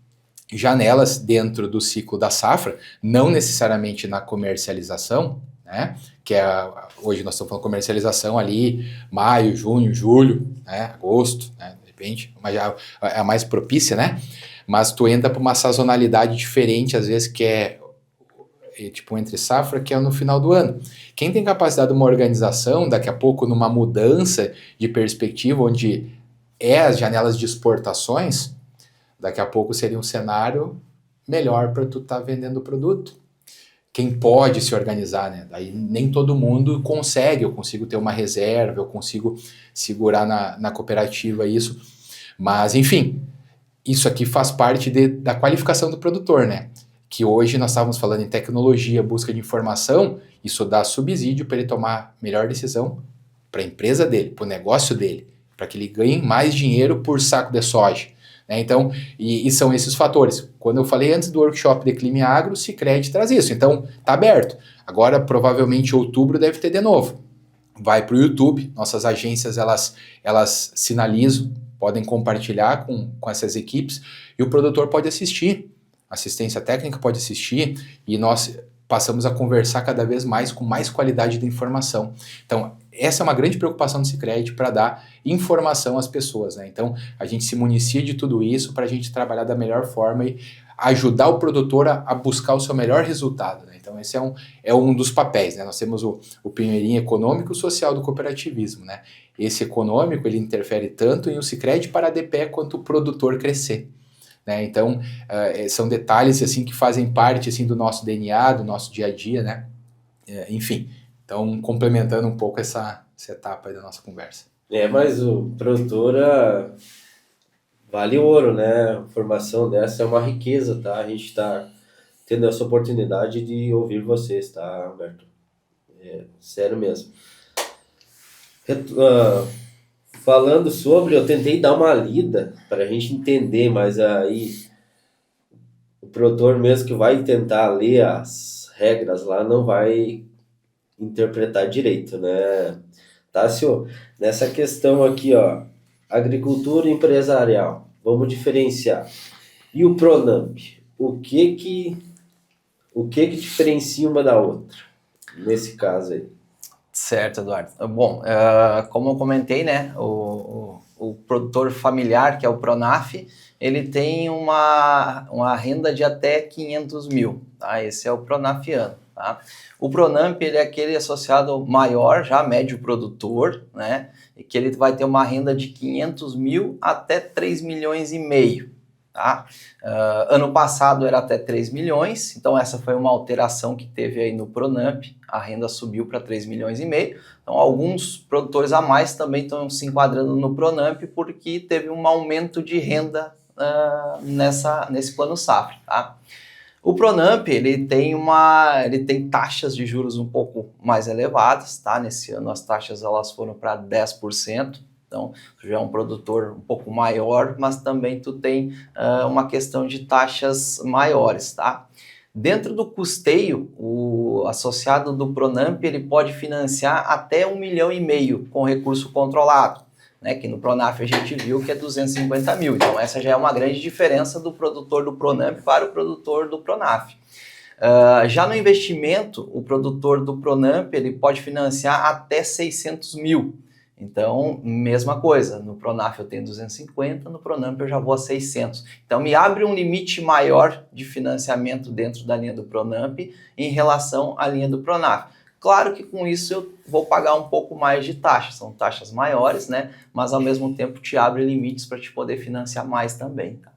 dentro do ciclo da safra, não necessariamente na comercialização, né? Que hoje nós estamos falando comercialização ali, maio, junho, julho, né? Agosto, né? De repente, mas já é a mais propícia, né? Mas tu entra para uma sazonalidade diferente, às vezes que é tipo entre safra, que é no final do ano. Quem tem capacidade de uma organização, daqui a pouco numa mudança de perspectiva, onde as janelas de exportações, daqui a pouco seria um cenário melhor para tu estar vendendo o produto. Quem pode se organizar, né? Daí nem todo mundo consegue, eu consigo ter uma reserva, eu consigo segurar na cooperativa isso. Mas, enfim, isso aqui faz parte da qualificação do produtor, né? Que hoje nós estávamos falando em tecnologia, busca de informação, isso dá subsídio para ele tomar melhor decisão para a empresa dele, para o negócio dele, para que ele ganhe mais dinheiro por saco de soja. Né? Então, e são esses fatores. Quando eu falei antes do workshop de Clima Agro, o Sicredi traz isso. Então, está aberto. Agora, provavelmente, em outubro deve ter de novo. vai para o YouTube, nossas agências elas sinalizam, podem compartilhar com essas equipes e o produtor pode assistir, assistência técnica pode assistir e nós passamos a conversar cada vez mais com mais qualidade da informação. Então, essa é uma grande preocupação do Sicredi para dar informação às pessoas, né? Então, a gente se municia de tudo isso para a gente trabalhar da melhor forma e ajudar o produtor a buscar o seu melhor resultado, né? Então, esse é um dos papéis, né? Nós temos o primeirinho econômico e social do cooperativismo, né? Esse econômico, ele interfere tanto em o Sicredi parar de pé quanto o produtor crescer, né? Então, são detalhes assim, que fazem parte assim, do nosso DNA, do nosso dia a dia, né? Enfim, então, complementando um pouco essa etapa aí da nossa conversa. Mas o produtor vale ouro, né? A formação dessa é uma riqueza, tá? A gente está tendo essa oportunidade de ouvir vocês, tá, Alberto? Sério mesmo. Falando sobre, eu tentei dar uma lida para a gente entender, mas aí o produtor mesmo que vai tentar ler as regras lá não vai interpretar direito, né? Tá, senhor? Nessa questão aqui, ó, agricultura empresarial, vamos diferenciar. E o Pronamp, o que diferencia uma da outra, nesse caso aí? Certo, Eduardo. Bom, como eu comentei, né, o produtor familiar, que é o Pronaf, ele tem uma renda de até 500 mil, tá? Esse é o Pronafiano, tá? O Pronamp, ele é aquele associado maior, já médio produtor, né, e que ele vai ter uma renda de 500 mil até 3 milhões e meio. Tá? Ano passado era até 3 milhões, então essa foi uma alteração que teve aí no Pronamp, a renda subiu para 3 milhões e meio, então alguns produtores a mais também estão se enquadrando no Pronamp porque teve um aumento de renda nesse plano safra. Tá? O Pronamp, ele tem taxas de juros um pouco mais elevadas, tá? Nesse ano as taxas elas foram para 10%, então, tu já é um produtor um pouco maior, mas também tu tem uma questão de taxas maiores, tá? Dentro do custeio, o associado do Pronamp, ele pode financiar até 1,5 milhão com recurso controlado, né? Que no Pronaf a gente viu que é 250 mil. Então, essa já é uma grande diferença do produtor do Pronamp para o produtor do Pronaf. Já no investimento, o produtor do Pronamp, ele pode financiar até 600 mil. Então, mesma coisa, no Pronaf eu tenho 250, no Pronamp eu já vou a 600. Então, me abre um limite maior de financiamento dentro da linha do Pronamp em relação à linha do Pronaf. Claro que com isso eu vou pagar um pouco mais de taxa, são taxas maiores, né? Mas ao mesmo tempo te abre limites para te poder financiar mais também, tá?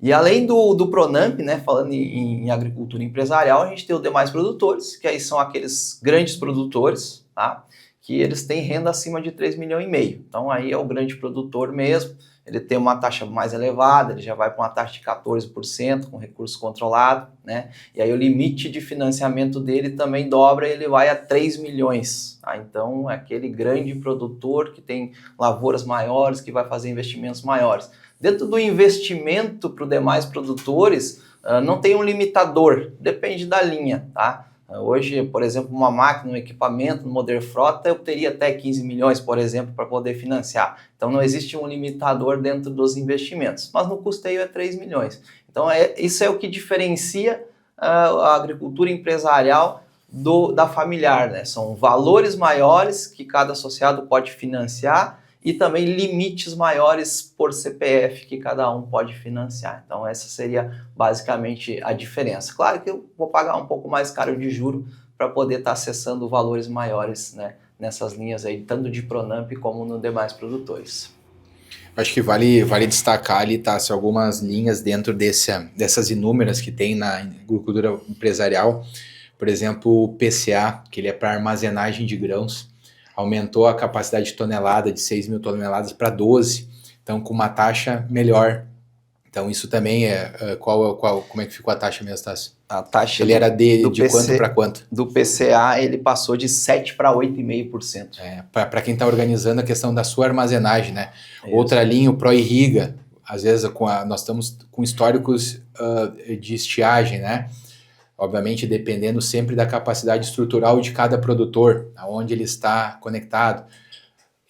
E além do Pronamp, né, falando em agricultura empresarial, a gente tem os demais produtores, que aí são aqueles grandes produtores, tá? Que eles têm renda acima de 3,5 milhões. Então aí é o grande produtor mesmo, ele tem uma taxa mais elevada, ele já vai para uma taxa de 14% com recurso controlado, né? E aí o limite de financiamento dele também dobra, ele vai a 3 milhões. Tá? Então é aquele grande produtor que tem lavouras maiores, que vai fazer investimentos maiores. Dentro do investimento para os demais produtores, não tem um limitador, depende da linha, tá? Hoje, por exemplo, uma máquina, um equipamento, um Modern Frota, eu teria até 15 milhões, por exemplo, para poder financiar. Então, não existe um limitador dentro dos investimentos, mas no custeio é 3 milhões. Então, isso é o que diferencia a agricultura empresarial da familiar, né? São valores maiores que cada associado pode financiar e também limites maiores por CPF que cada um pode financiar. Então, essa seria basicamente a diferença. Claro que eu vou pagar um pouco mais caro de juro para poder estar acessando valores maiores, né, nessas linhas aí, tanto de Pronamp como nos demais produtores. Acho que vale destacar ali, tá, se algumas linhas dentro dessas inúmeras que tem na agricultura empresarial, por exemplo, o PCA, que ele é para armazenagem de grãos, aumentou a capacidade de tonelada de 6 mil toneladas para 12, então com uma taxa melhor. Então isso também como é que ficou a taxa mesmo, Tássio? A taxa ele era de quanto para quanto? Do PCA ele passou de 7 para 8,5%. Para quem está organizando a questão da sua armazenagem, né? Isso. Outra linha, o ProIrriga, às vezes nós estamos com históricos de estiagem, né? obviamente dependendo sempre da capacidade estrutural de cada produtor, aonde ele está conectado,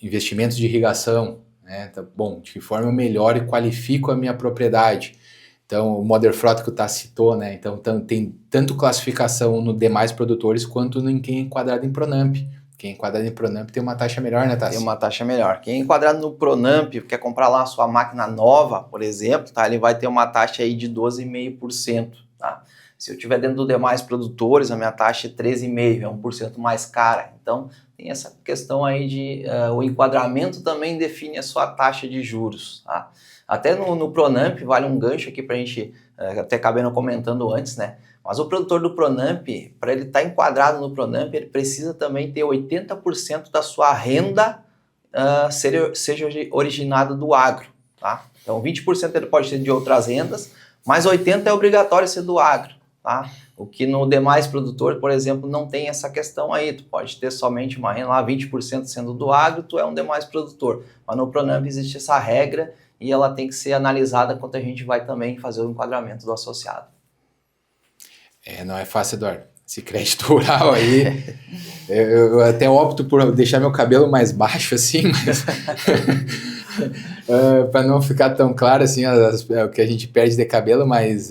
investimentos de irrigação, né? Tá, bom, de que forma eu melhoro e qualifico a minha propriedade. Então, o Mother Frota que o Tassi citou, né? Então, tem tanto classificação no demais produtores quanto em quem é enquadrado em Pronamp. Quem é enquadrado em Pronamp tem uma taxa melhor, né, Tassi? Tem uma taxa melhor. Quem é enquadrado no Pronamp, quer comprar lá a sua máquina nova, por exemplo, tá? Ele vai ter uma taxa aí de 12,5%, tá? Se eu tiver dentro dos demais produtores, a minha taxa é 13,5%, é 1% mais cara. Então, tem essa questão aí de... o enquadramento também define a sua taxa de juros, tá? Até no Pronamp, vale um gancho aqui para a gente, até acabei não comentando antes, né? Mas o produtor do Pronamp, para ele estar enquadrado no Pronamp, ele precisa também ter 80% da sua renda seja originada do agro, tá? Então, 20% ele pode ter de outras rendas, mas 80% é obrigatório ser do agro, tá? O que no demais produtor, por exemplo, não tem essa questão aí. Tu pode ter somente uma renda lá, 20% sendo do agro, tu é um demais produtor. Mas no Pronamp existe essa regra e ela tem que ser analisada quando a gente vai também fazer o enquadramento do associado. Não é fácil, Eduardo. Esse crédito rural aí, eu até opto por deixar meu cabelo mais baixo assim, mas para não ficar tão claro assim o que a gente perde de cabelo, mas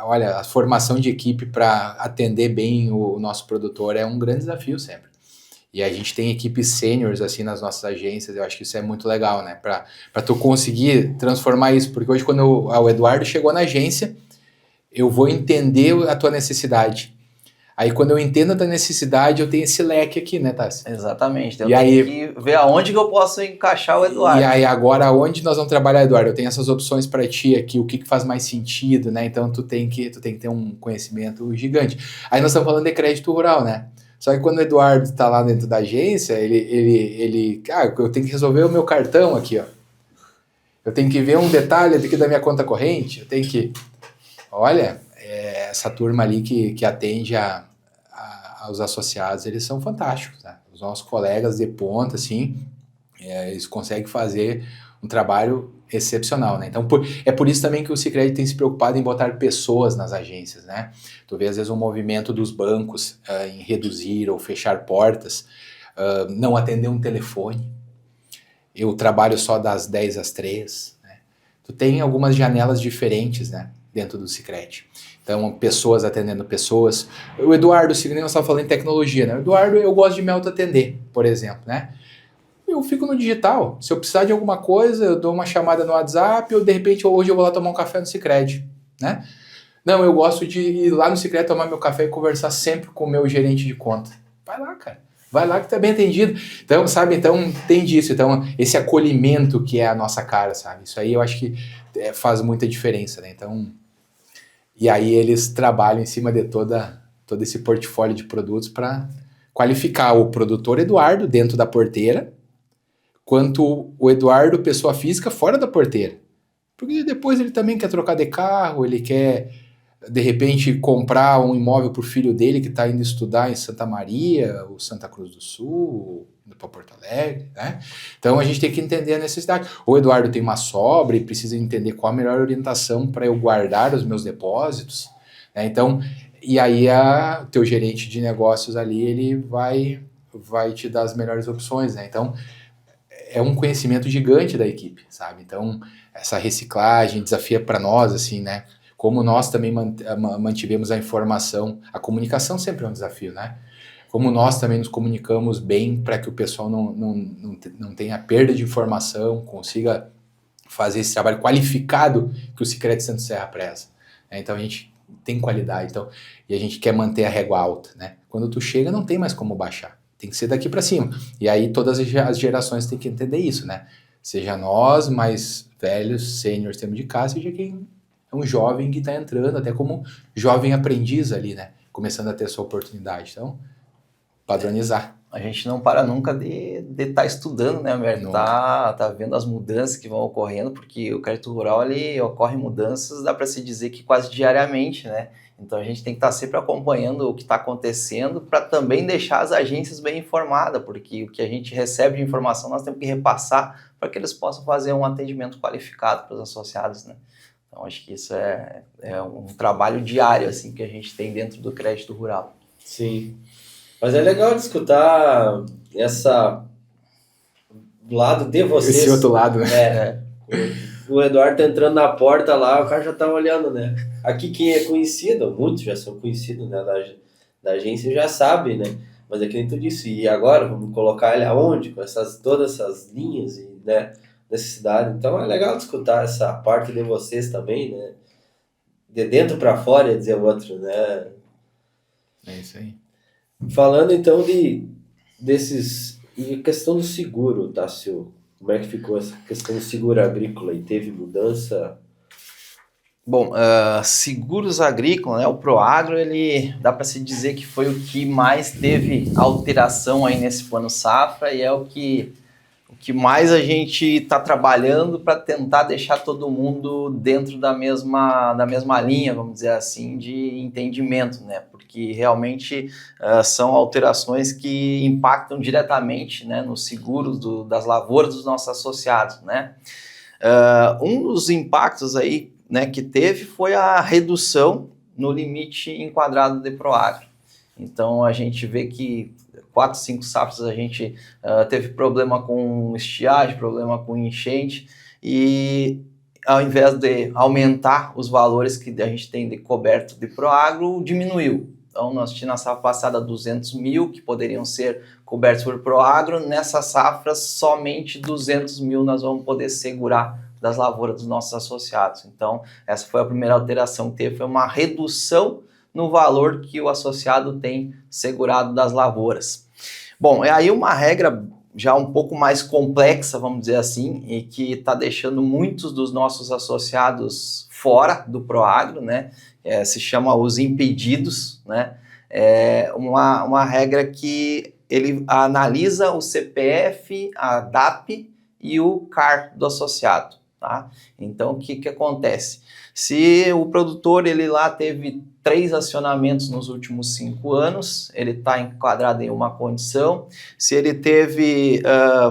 olha, a formação de equipe para atender bem o nosso produtor é um grande desafio sempre. E a gente tem equipes sêniores assim nas nossas agências, eu acho que isso é muito legal, né? Para tu conseguir transformar isso, porque hoje quando o Eduardo chegou na agência, eu vou entender a tua necessidade. Aí quando eu entendo a tua necessidade, eu tenho esse leque aqui, né, Tassi? Exatamente. Então eu tenho que ver aonde que eu posso encaixar o Eduardo. E aí agora, onde nós vamos trabalhar, Eduardo? Eu tenho essas opções para ti aqui, o que faz mais sentido, né? Então tu tem que ter um conhecimento gigante. Aí nós estamos falando de crédito rural, né? Só que quando o Eduardo está lá dentro da agência, ele eu tenho que resolver o meu cartão aqui, ó. Eu tenho que ver um detalhe aqui da minha conta corrente, eu tenho que... Olha, essa turma ali que atende aos associados, eles são fantásticos, né? Os nossos colegas de ponta, assim, eles conseguem fazer um trabalho excepcional, né? Então, é por isso também que o Sicredi tem se preocupado em botar pessoas nas agências, né? Tu vê, às vezes, um movimento dos bancos em reduzir ou fechar portas, não atender um telefone. Eu trabalho só das 10 às 3, né? Tu tem algumas janelas diferentes, né? Dentro do Sicredi. Então, pessoas atendendo pessoas. O Eduardo, se nós estávamos falando em tecnologia, né? O Eduardo, eu gosto de me auto-atender, por exemplo, né? Eu fico no digital. Se eu precisar de alguma coisa, eu dou uma chamada no WhatsApp ou, de repente, hoje eu vou lá tomar um café no Sicredi, né? Não, eu gosto de ir lá no Sicredi tomar meu café e conversar sempre com o meu gerente de conta. Vai lá, cara. Vai lá que tá bem atendido. Então, sabe? Então, tem disso. Então, esse acolhimento que é a nossa cara, sabe? Isso aí eu acho que faz muita diferença, né? Então... E aí eles trabalham em cima de todo esse portfólio de produtos para qualificar o produtor Eduardo dentro da porteira, quanto o Eduardo, pessoa física, fora da porteira. Porque depois ele também quer trocar de carro, ele quer, de repente, comprar um imóvel para o filho dele que está indo estudar em Santa Maria, ou Santa Cruz do Sul, indo para Porto Alegre, né? Então a gente tem que entender a necessidade. O Eduardo tem uma sobra e precisa entender qual a melhor orientação para eu guardar os meus depósitos, né? Então, e aí o teu gerente de negócios ali, ele vai te dar as melhores opções, né? Então, é um conhecimento gigante da equipe, sabe? Então, essa reciclagem desafia para nós, assim, né? Como nós também mantivemos a informação, a comunicação sempre é um desafio, né? Como nós também nos comunicamos bem para que o pessoal não tenha perda de informação, consiga fazer esse trabalho qualificado que o Sicredi Santo Serra preza. Então a gente tem qualidade, e a gente quer manter a régua alta, né? Quando tu chega não tem mais como baixar, tem que ser daqui para cima. E aí todas as gerações têm que entender isso, né? Seja nós, mais velhos, sêniores, temos de casa, seja quem é um jovem que está entrando, até como jovem aprendiz ali, né? Começando a ter sua oportunidade. Então, padronizar. A gente não para nunca de estar estudando, né, Alberto? Tá vendo as mudanças que vão ocorrendo, porque o crédito rural, ele ocorre mudanças, dá para se dizer que quase diariamente, né? Então a gente tem que estar sempre acompanhando o que está acontecendo para também deixar as agências bem informadas, porque o que a gente recebe de informação nós temos que repassar para que eles possam fazer um atendimento qualificado para os associados, né? Então, acho que isso é um trabalho diário, assim, que a gente tem dentro do crédito rural. Sim. Mas é legal de escutar do lado de vocês. Esse outro lado, né? O Eduardo tá entrando na porta lá, o cara já tá olhando, né? Aqui quem é conhecido, muitos já são conhecidos, né, da agência já sabe, né? Mas é que nem tu disse, e agora vamos colocar ele aonde? Com todas essas linhas e, né, necessidade. Então é legal de escutar essa parte de vocês também, né? De dentro para fora, ia dizer o outro, né? É isso aí. Falando então desses... E questão do seguro, Tássio, como é que ficou essa questão do seguro agrícola e teve mudança? Bom, seguros agrícolas, né, o Proagro, ele dá para se dizer que foi o que mais teve alteração aí nesse plano safra e é o que mais a gente está trabalhando para tentar deixar todo mundo dentro da mesma linha, vamos dizer assim, de entendimento, né? Porque realmente são alterações que impactam diretamente, né, nos seguros das lavouras dos nossos associados, né? Um dos impactos aí, né, que teve foi a redução no limite enquadrado de Proagro. Então a gente vê que 4, 5 safras a gente teve problema com estiagem, problema com enchente, e ao invés de aumentar os valores que a gente tem de coberto de Proagro, diminuiu. Então nós tínhamos na safra passada 200 mil que poderiam ser cobertos por Proagro, nessa safra somente 200 mil nós vamos poder segurar das lavouras dos nossos associados. Então essa foi a primeira alteração que teve, foi uma redução no valor que o associado tem segurado das lavouras. Bom, é aí uma regra já um pouco mais complexa, vamos dizer assim, e que está deixando muitos dos nossos associados fora do Proagro, né? Se chama os impedidos, né? É uma regra que ele analisa o CPF, a DAP e o CAR do associado, tá? Então, o que acontece? Se o produtor ele lá teve 3 acionamentos nos últimos 5 anos, ele está enquadrado em uma condição. Se ele teve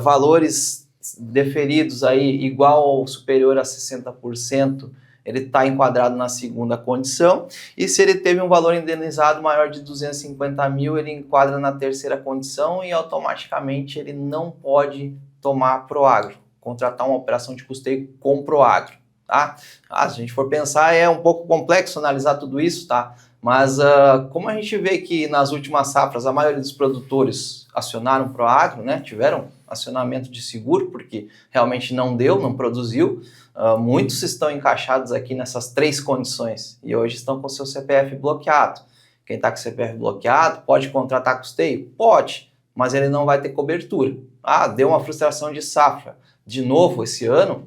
valores deferidos aí igual ou superior a 60%, ele está enquadrado na segunda condição. E se ele teve um valor indenizado maior de 250 mil, ele enquadra na terceira condição e automaticamente ele não pode tomar Proagro, contratar uma operação de custeio com Proagro. Tá? Se a gente for pensar, é um pouco complexo analisar tudo isso, tá? Mas como a gente vê que nas últimas safras a maioria dos produtores acionaram Proagro, né? Tiveram acionamento de seguro, porque realmente não deu, não produziu, muitos estão encaixados aqui nessas 3 condições e hoje estão com seu CPF bloqueado. Quem está com o CPF bloqueado pode contratar custeio? Pode, mas ele não vai ter cobertura. Deu uma frustração de safra de novo esse ano,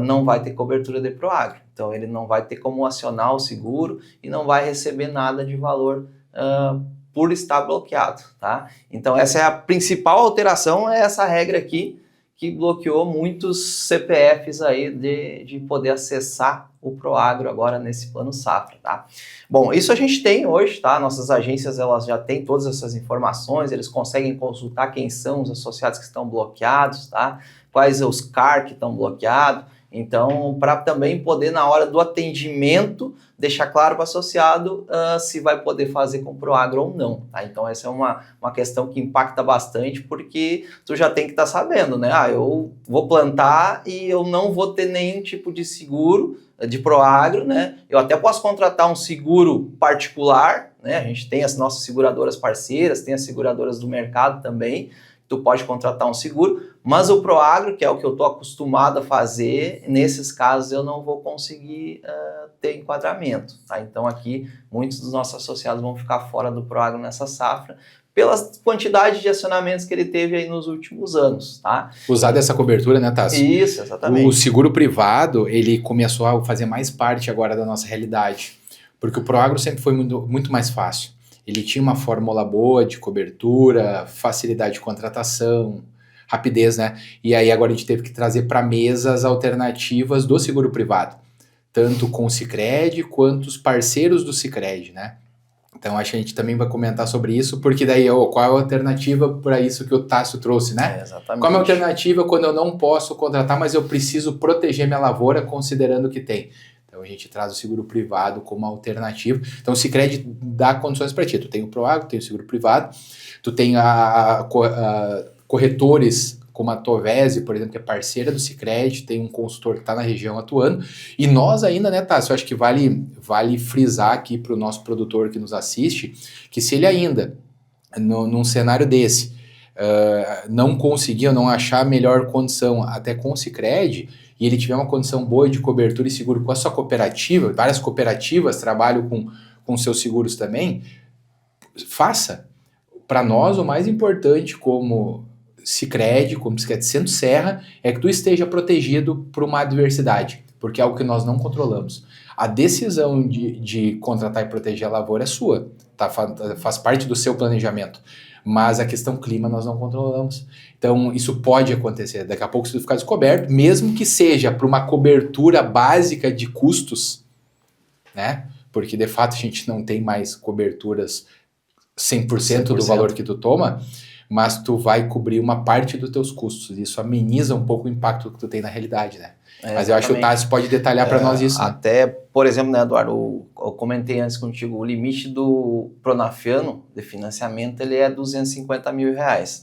não vai ter cobertura de Proagro. Então ele não vai ter como acionar o seguro e não vai receber nada de valor por estar bloqueado, tá? Então essa é a principal alteração, é essa regra aqui que bloqueou muitos CPFs aí de poder acessar o Proagro agora nesse plano safra, tá? Bom, isso a gente tem hoje, tá? Nossas agências, elas já têm todas essas informações, eles conseguem consultar quem são os associados que estão bloqueados, tá? Quais os CAR que estão bloqueados. Então, para também poder, na hora do atendimento, deixar claro para o associado se vai poder fazer com o Proagro ou não. Tá? Então, essa é uma questão que impacta bastante, porque tu já tem que estar sabendo, né? Eu vou plantar e eu não vou ter nenhum tipo de seguro de Proagro, né? Eu até posso contratar um seguro particular, né? A gente tem as nossas seguradoras parceiras, tem as seguradoras do mercado também. Tu pode contratar um seguro, mas o Proagro, que é o que eu estou acostumado a fazer, nesses casos eu não vou conseguir ter enquadramento. Tá? Então aqui muitos dos nossos associados vão ficar fora do Proagro nessa safra, pela quantidade de acionamentos que ele teve aí nos últimos anos. Tá? Usar dessa cobertura, né, Tássio? Isso, exatamente. O seguro privado, ele começou a fazer mais parte agora da nossa realidade, porque o Proagro sempre foi muito mais fácil. Ele tinha uma fórmula boa de cobertura, facilidade de contratação, rapidez, né? E aí agora a gente teve que trazer para mesa as alternativas do seguro privado, tanto com o Sicredi quanto os parceiros do Sicredi, né? Então acho que a gente também vai comentar sobre isso, porque daí qual é a alternativa para isso que o Tássio trouxe, né? Exatamente. Qual é a alternativa quando eu não posso contratar, mas eu preciso proteger minha lavoura considerando que tem? Então a gente traz o seguro privado como alternativa. Então o Sicredi dá condições para ti. Tu tem o Proagro, tem o seguro privado, tu tem a corretores como a Tovesi, por exemplo, que é parceira do Sicredi, tem um consultor que está na região atuando. E nós ainda, né, Tássio, eu acho que vale frisar aqui para o nosso produtor que nos assiste, que se ele ainda, num cenário desse, não conseguir ou não achar a melhor condição até com o Sicredi, e ele tiver uma condição boa de cobertura e seguro com a sua cooperativa, várias cooperativas trabalham com seus seguros também, faça. Para nós, o mais importante como Sicredi, como Sicredi Centro-Serra, é que tu esteja protegido por uma adversidade, porque é algo que nós não controlamos. A decisão de contratar e proteger a lavoura é sua, tá? Faz parte do seu planejamento. Mas a questão clima nós não controlamos. Então, isso pode acontecer. Daqui a pouco, se tu ficar descoberto, mesmo que seja para uma cobertura básica de custos, né? Porque, de fato, a gente não tem mais coberturas 100% do valor que tu toma, mas tu vai cobrir uma parte dos teus custos. Isso ameniza um pouco o impacto que tu tem na realidade, né? Mas eu acho que o Tássio pode detalhar para nós isso. Até, por exemplo, né, Eduardo, eu comentei antes contigo, o limite do Pronafiano de financiamento ele é R$250 mil,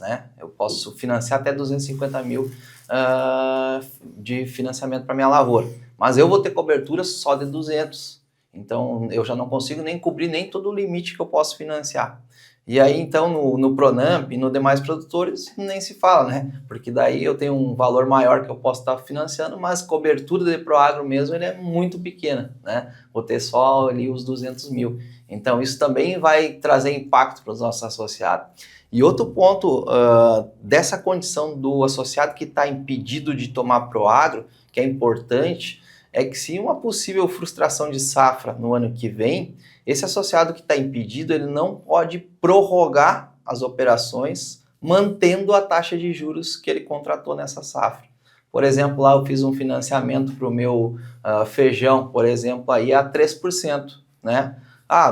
né? Eu posso financiar até 250 mil de financiamento para minha lavoura, mas eu vou ter cobertura só de 200, então eu já não consigo nem cobrir nem todo o limite que eu posso financiar. E aí, então, no Pronamp e no demais produtores, nem se fala, né? Porque daí eu tenho um valor maior que eu posso estar financiando, mas cobertura de Proagro mesmo, ele é muito pequena, né? Vou ter só ali os 200 mil. Então, isso também vai trazer impacto para os nossos associados. E outro ponto dessa condição do associado que está impedido de tomar Proagro, que é importante, é que se uma possível frustração de safra no ano que vem, esse associado que está impedido, ele não pode prorrogar as operações mantendo a taxa de juros que ele contratou nessa safra. Por exemplo, lá eu fiz um financiamento para o meu feijão, por exemplo, aí a 3%, né?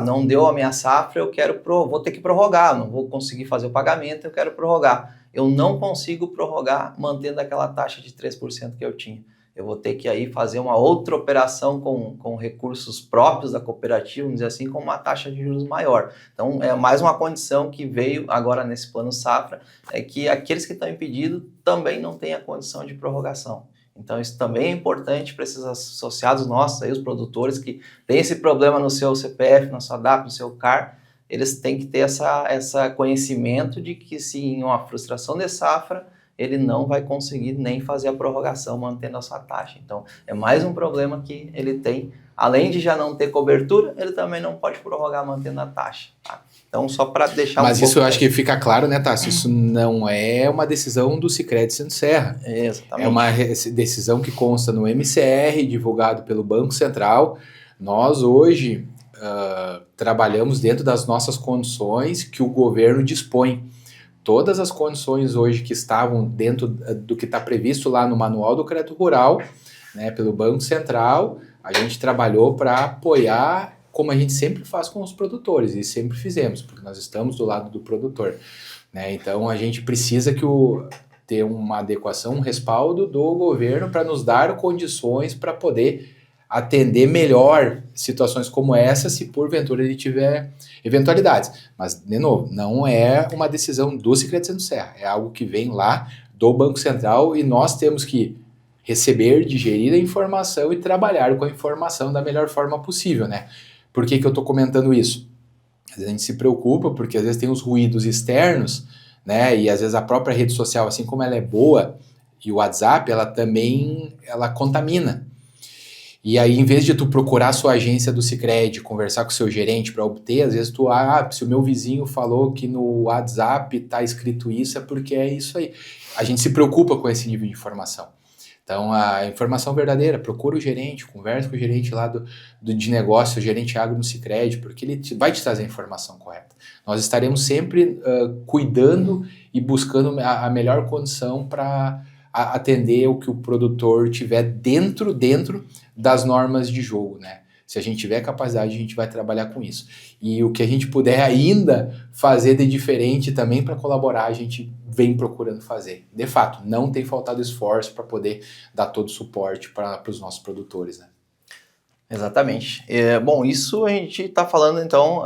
Não deu a minha safra, vou ter que prorrogar, não vou conseguir fazer o pagamento, eu quero prorrogar. Eu não consigo prorrogar mantendo aquela taxa de 3% que eu tinha. Eu vou ter que aí fazer uma outra operação com recursos próprios da cooperativa, vamos dizer assim, com uma taxa de juros maior. Então, é mais uma condição que veio agora nesse plano safra, é que aqueles que estão impedidos também não têm a condição de prorrogação. Então, isso também é importante para esses associados nossos, aí, os produtores que têm esse problema no seu CPF, na sua DAP, no seu CAR, eles têm que ter essa conhecimento de que se em uma frustração de safra, ele não vai conseguir nem fazer a prorrogação mantendo a sua taxa. Então, é mais um problema que ele tem. Além de já não ter cobertura, ele também não pode prorrogar mantendo a taxa. Tá? Então, só para deixar Mas isso eu acho que fica claro, né, Tássio? Isso não é uma decisão do Sicredi Centro-Serra. Exatamente. É uma decisão que consta no MCR, divulgado pelo Banco Central. Nós, hoje, trabalhamos dentro das nossas condições que o governo dispõe. Todas as condições hoje que estavam dentro do que está previsto lá no Manual do Crédito Rural, né, pelo Banco Central, a gente trabalhou para apoiar, como a gente sempre faz com os produtores, e sempre fizemos, porque nós estamos do lado do produtor, né? Então a gente precisa ter uma adequação, um respaldo do governo para nos dar condições para poder atender melhor situações como essa, se porventura ele tiver eventualidades. Mas, de novo, não é uma decisão do Sicredi Centro-Serra, é algo que vem lá do Banco Central e nós temos que receber, digerir a informação e trabalhar com a informação da melhor forma possível, né? Por que eu estou comentando isso? Às vezes a gente se preocupa porque às vezes tem os ruídos externos, né? E às vezes a própria rede social, assim como ela é boa, e o WhatsApp, ela contamina. E aí, em vez de tu procurar a sua agência do Sicredi, conversar com o seu gerente para obter, às vezes se o meu vizinho falou que no WhatsApp tá escrito isso, é porque é isso aí. A gente se preocupa com esse nível de informação. Então, a informação verdadeira, procura o gerente, conversa com o gerente lá de negócio, o gerente agro no Sicredi, porque ele vai te trazer a informação correta. Nós estaremos sempre cuidando e buscando a melhor condição para atender o que o produtor tiver dentro das normas de jogo, né? Se a gente tiver capacidade, a gente vai trabalhar com isso. E o que a gente puder ainda fazer de diferente também para colaborar, a gente vem procurando fazer. De fato, não tem faltado esforço para poder dar todo o suporte para os nossos produtores, né? Exatamente. Bom, isso a gente está falando então,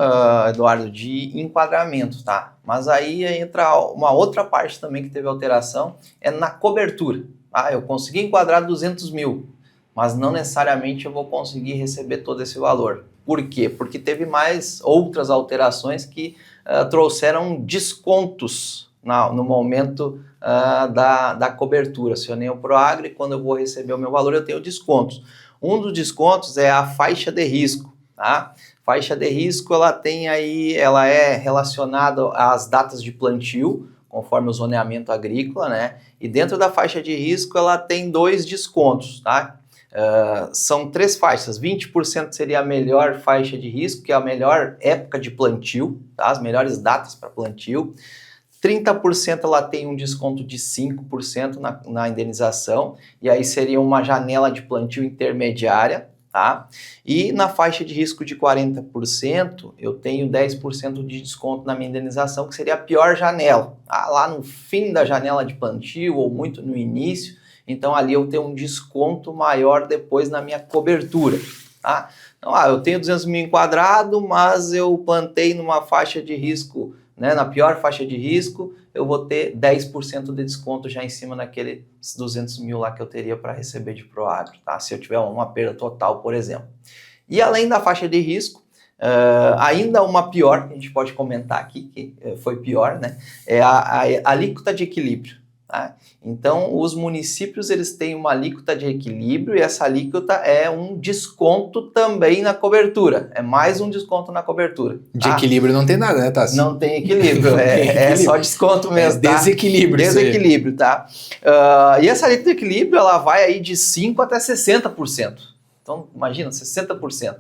Eduardo, de enquadramento, tá? Mas aí entra uma outra parte também que teve alteração, é na cobertura. Eu consegui enquadrar 200 mil, mas não necessariamente eu vou conseguir receber todo esse valor. Por quê? Porque teve mais outras alterações que trouxeram descontos no momento da cobertura. Acionei o Proagro e quando eu vou receber o meu valor eu tenho descontos. Um dos descontos é a faixa de risco, tá? Faixa de risco, ela é relacionada às datas de plantio, conforme o zoneamento agrícola, né? E dentro da faixa de risco, ela tem 2 descontos, tá? São 3 faixas, 20% seria a melhor faixa de risco, que é a melhor época de plantio, tá? As melhores datas para plantio. 30% ela tem um desconto de 5% na indenização, e aí seria uma janela de plantio intermediária, tá? E na faixa de risco de 40%, eu tenho 10% de desconto na minha indenização, que seria a pior janela, tá? Lá no fim da janela de plantio ou muito no início, então ali eu tenho um desconto maior depois na minha cobertura, tá? Então, eu tenho 200 mil enquadrado, mas eu plantei numa faixa de risco, né, na pior faixa de risco, eu vou ter 10% de desconto já em cima daqueles 200 mil lá que eu teria para receber de Proagro, tá? Se eu tiver uma perda total, por exemplo. E além da faixa de risco, ainda uma pior, que a gente pode comentar aqui, que foi pior, né? É a alíquota de equilíbrio. Tá? Então, os municípios eles têm uma alíquota de equilíbrio e essa alíquota é um desconto também na cobertura. É mais um desconto na cobertura. De equilíbrio não tem nada, né, Tassi? Não tem equilíbrio, é só desconto mesmo. Desequilíbrio. Desequilíbrio, tá? E essa alíquota de equilíbrio ela vai aí de 5% até 60%. Então, imagina, 60%.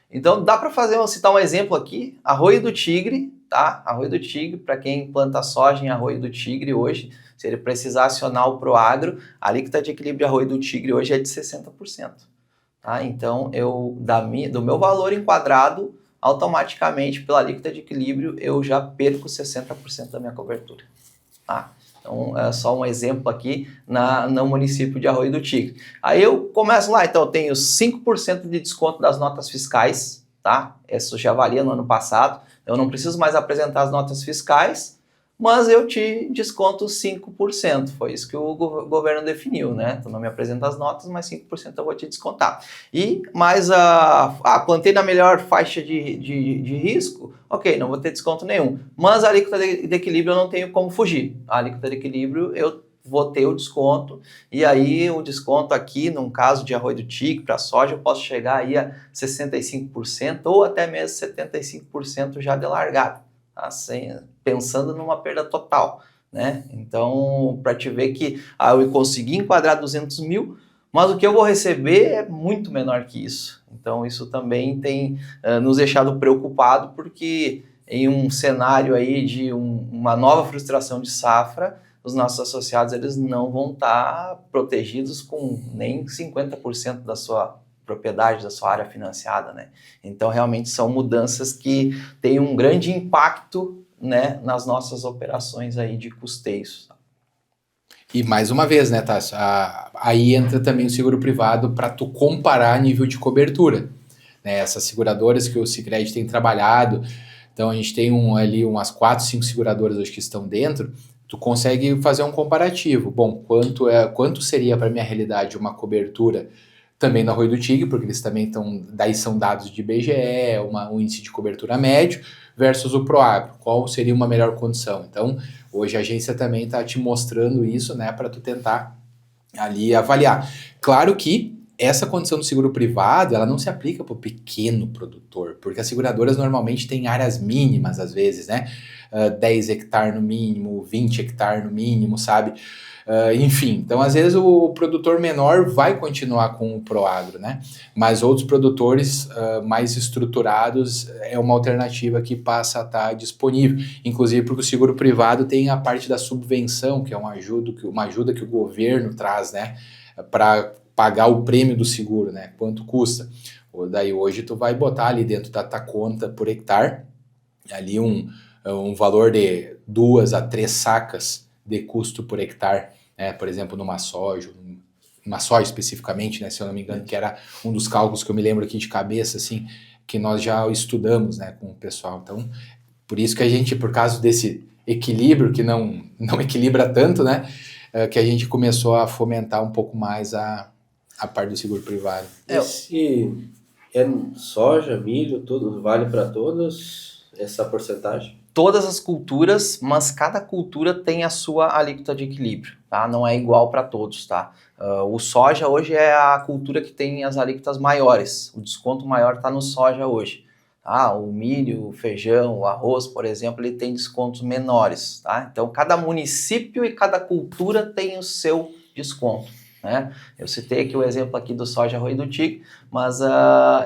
Então, dá para citar um exemplo aqui, Arroio do Tigre, tá? Arroio do Tigre, para quem planta soja em Arroio do Tigre hoje, se ele precisar acionar o Proagro, a alíquota de equilíbrio de Arroio do Tigre hoje é de 60%. Tá? Então, do meu valor enquadrado, automaticamente, pela alíquota de equilíbrio, eu já perco 60% da minha cobertura. Tá? Então, é só um exemplo aqui no município de Arroio do Tigre. Aí eu começo lá, então eu tenho 5% de desconto das notas fiscais, tá? Isso já valia no ano passado. Eu não preciso mais apresentar as notas fiscais, mas eu te desconto 5%. Foi isso que o governo definiu, né? Tu não me apresenta as notas, mas 5% eu vou te descontar. E mais plantei na melhor faixa de risco, ok, não vou ter desconto nenhum. Mas a alíquota de equilíbrio eu não tenho como fugir. A alíquota de equilíbrio eu vou ter o desconto, e aí o desconto aqui, num caso de Arroio do Tigre, para soja, eu posso chegar aí a 65% ou até mesmo 75% já de largada. Assim, pensando numa perda total, né? Então, para te ver que eu consegui enquadrar 200 mil, mas o que eu vou receber é muito menor que isso. Então, isso também tem nos deixado preocupado, porque em um cenário aí de uma nova frustração de safra, os nossos associados eles não vão estar protegidos com nem 50% da sua propriedade, da sua área financiada, né? Então, realmente são mudanças que têm um grande impacto, né, nas nossas operações aí de custeios. E mais uma vez, né, Tássio, aí entra também o seguro privado para tu comparar nível de cobertura, né? Essas seguradoras que o Sicredi tem trabalhado, então a gente tem ali umas 4, 5 seguradoras hoje que estão dentro, tu consegue fazer um comparativo. Bom, quanto seria para minha realidade uma cobertura também na Arroio do Tigre, porque eles também daí são dados de IBGE, um índice de cobertura médio, versus o Proagro, qual seria uma melhor condição. Então, hoje a agência também está te mostrando isso, né, para tu tentar ali avaliar. Claro que essa condição do seguro privado, ela não se aplica para o pequeno produtor, porque as seguradoras normalmente têm áreas mínimas, às vezes, né, 10 hectares no mínimo, 20 hectares no mínimo, sabe? Enfim, então às vezes o produtor menor vai continuar com o Proagro, né? Mas outros produtores mais estruturados é uma alternativa que passa a estar disponível. Inclusive porque o seguro privado tem a parte da subvenção, que é uma ajuda que o governo traz, né? Para pagar o prêmio do seguro, né? Quanto custa. Daí hoje tu vai botar ali dentro da tua conta por hectare, ali um valor de 2 a 3 sacas de custo por hectare, né? Por exemplo, numa soja, uma soja especificamente, né, se eu não me engano, que era um dos cálculos que eu me lembro aqui de cabeça, assim, que nós já estudamos, né, com o pessoal. Então, por isso que a gente, por causa desse equilíbrio, que não equilibra tanto, né, que a gente começou a fomentar um pouco mais a parte do seguro privado. Esse é soja, milho, tudo, vale para todos essa porcentagem? Todas as culturas, mas cada cultura tem a sua alíquota de equilíbrio, tá? Não é igual para todos, tá? O soja hoje é a cultura que tem as alíquotas maiores. O desconto maior está no soja hoje. Tá? O milho, o feijão, o arroz, por exemplo, ele tem descontos menores, tá? Então, cada município e cada cultura tem o seu desconto, né? Eu citei aqui o exemplo aqui do soja, arroz e do tigre, mas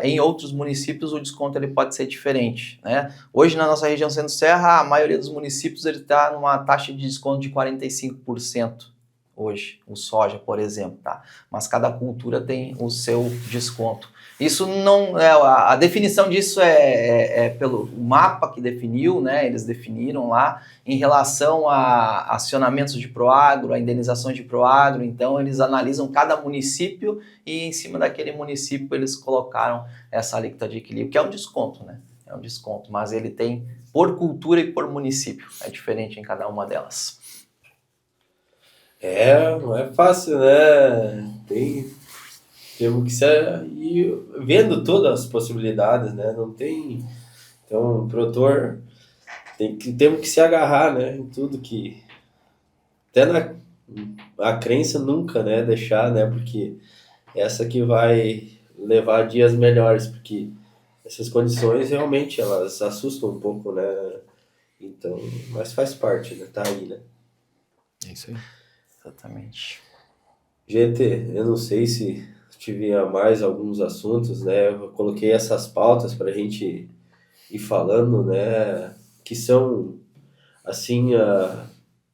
em outros municípios o desconto ele pode ser diferente, né? Hoje na nossa região Centro-Serra, a maioria dos municípios está numa taxa de desconto de 45% hoje, o soja, por exemplo, tá? Mas cada cultura tem o seu desconto. Isso não é a definição disso é pelo mapa que definiu, né? Eles definiram lá em relação a acionamentos de Proagro, a indenizações de Proagro. Então eles analisam cada município e em cima daquele município eles colocaram essa alíquota de equilíbrio, que é um desconto, né? É um desconto, mas ele tem por cultura e por município. É diferente em cada uma delas. Não é fácil, né? Temos que ir vendo todas as possibilidades, né? Não tem... Então, o produtor temos que se agarrar, né? Em tudo que... Até a crença nunca, né? Deixar, né? Porque essa que vai levar dias melhores, porque essas condições realmente elas assustam um pouco, né? Então, mas faz parte, né? Tá aí, né? É isso aí. Exatamente. Gente, eu não sei se tiver mais alguns assuntos, né? Eu coloquei essas pautas para a gente ir falando, né? Que são, assim,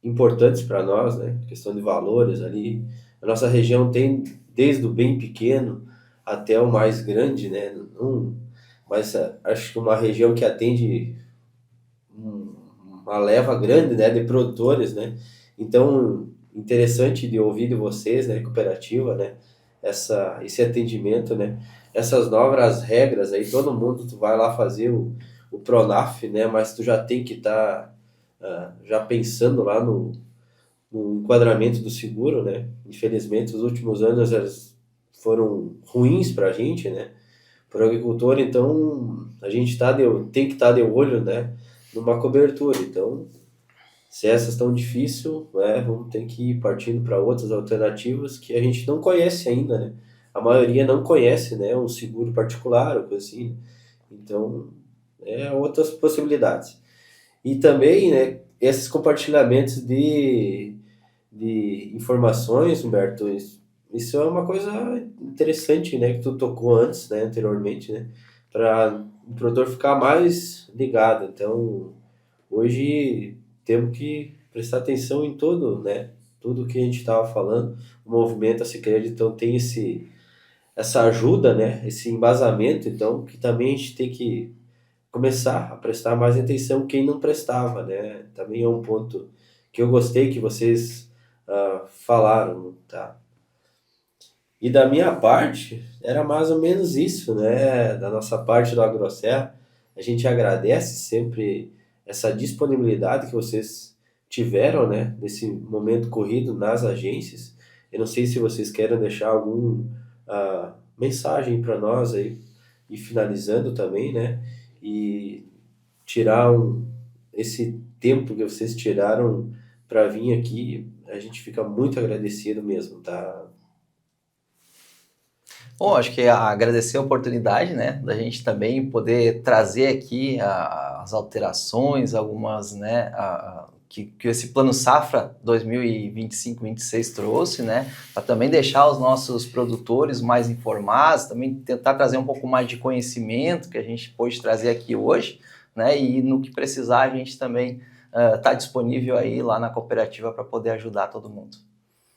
importantes para nós, né? Questão de valores ali. A nossa região tem desde o bem pequeno até o mais grande, né? Mas acho que uma região que atende uma leva grande, né? De produtores, né? Então, interessante de ouvir de vocês, né? Cooperativa, né? Esse atendimento, né? Essas novas regras aí, todo mundo tu vai lá fazer o Pronaf, né? Mas tu já tem que estar já pensando lá no enquadramento do seguro, né? Infelizmente, os últimos anos eles foram ruins para a gente, né? Para o agricultor, então a gente tem que estar de olho, né? Numa cobertura. Então, se essas estão difíceis, né, vamos ter que ir partindo para outras alternativas que a gente não conhece ainda, né? A maioria não conhece, né, um seguro particular ou coisa assim. Então, outras possibilidades. E também, né, esses compartilhamentos de informações, Humberto, isso é uma coisa interessante, né, que tu tocou antes, né, anteriormente, né, para o produtor ficar mais ligado. Então, hoje temos que prestar atenção em tudo, né? Tudo que a gente estava falando. O movimento a Sicredi, então, tem essa ajuda, né? Esse embasamento, então, que também a gente tem que começar a prestar mais atenção quem não prestava, né? Também é um ponto que eu gostei que vocês falaram, tá? E da minha parte, era mais ou menos isso, né? Da nossa parte do AgroSerra, a gente agradece sempre essa disponibilidade que vocês tiveram, né, nesse momento corrido nas agências. Eu não sei se vocês querem deixar alguma mensagem para nós aí, e finalizando também, né, e tirar esse tempo que vocês tiraram para vir aqui, a gente fica muito agradecido mesmo, tá? Bom, acho que agradecer a oportunidade, né, da gente também poder trazer aqui as alterações, algumas, né, que esse Plano Safra 2025-26 trouxe, né, para também deixar os nossos produtores mais informados, também tentar trazer um pouco mais de conhecimento que a gente pôde trazer aqui hoje, né, e no que precisar a gente também está disponível aí lá na cooperativa para poder ajudar todo mundo.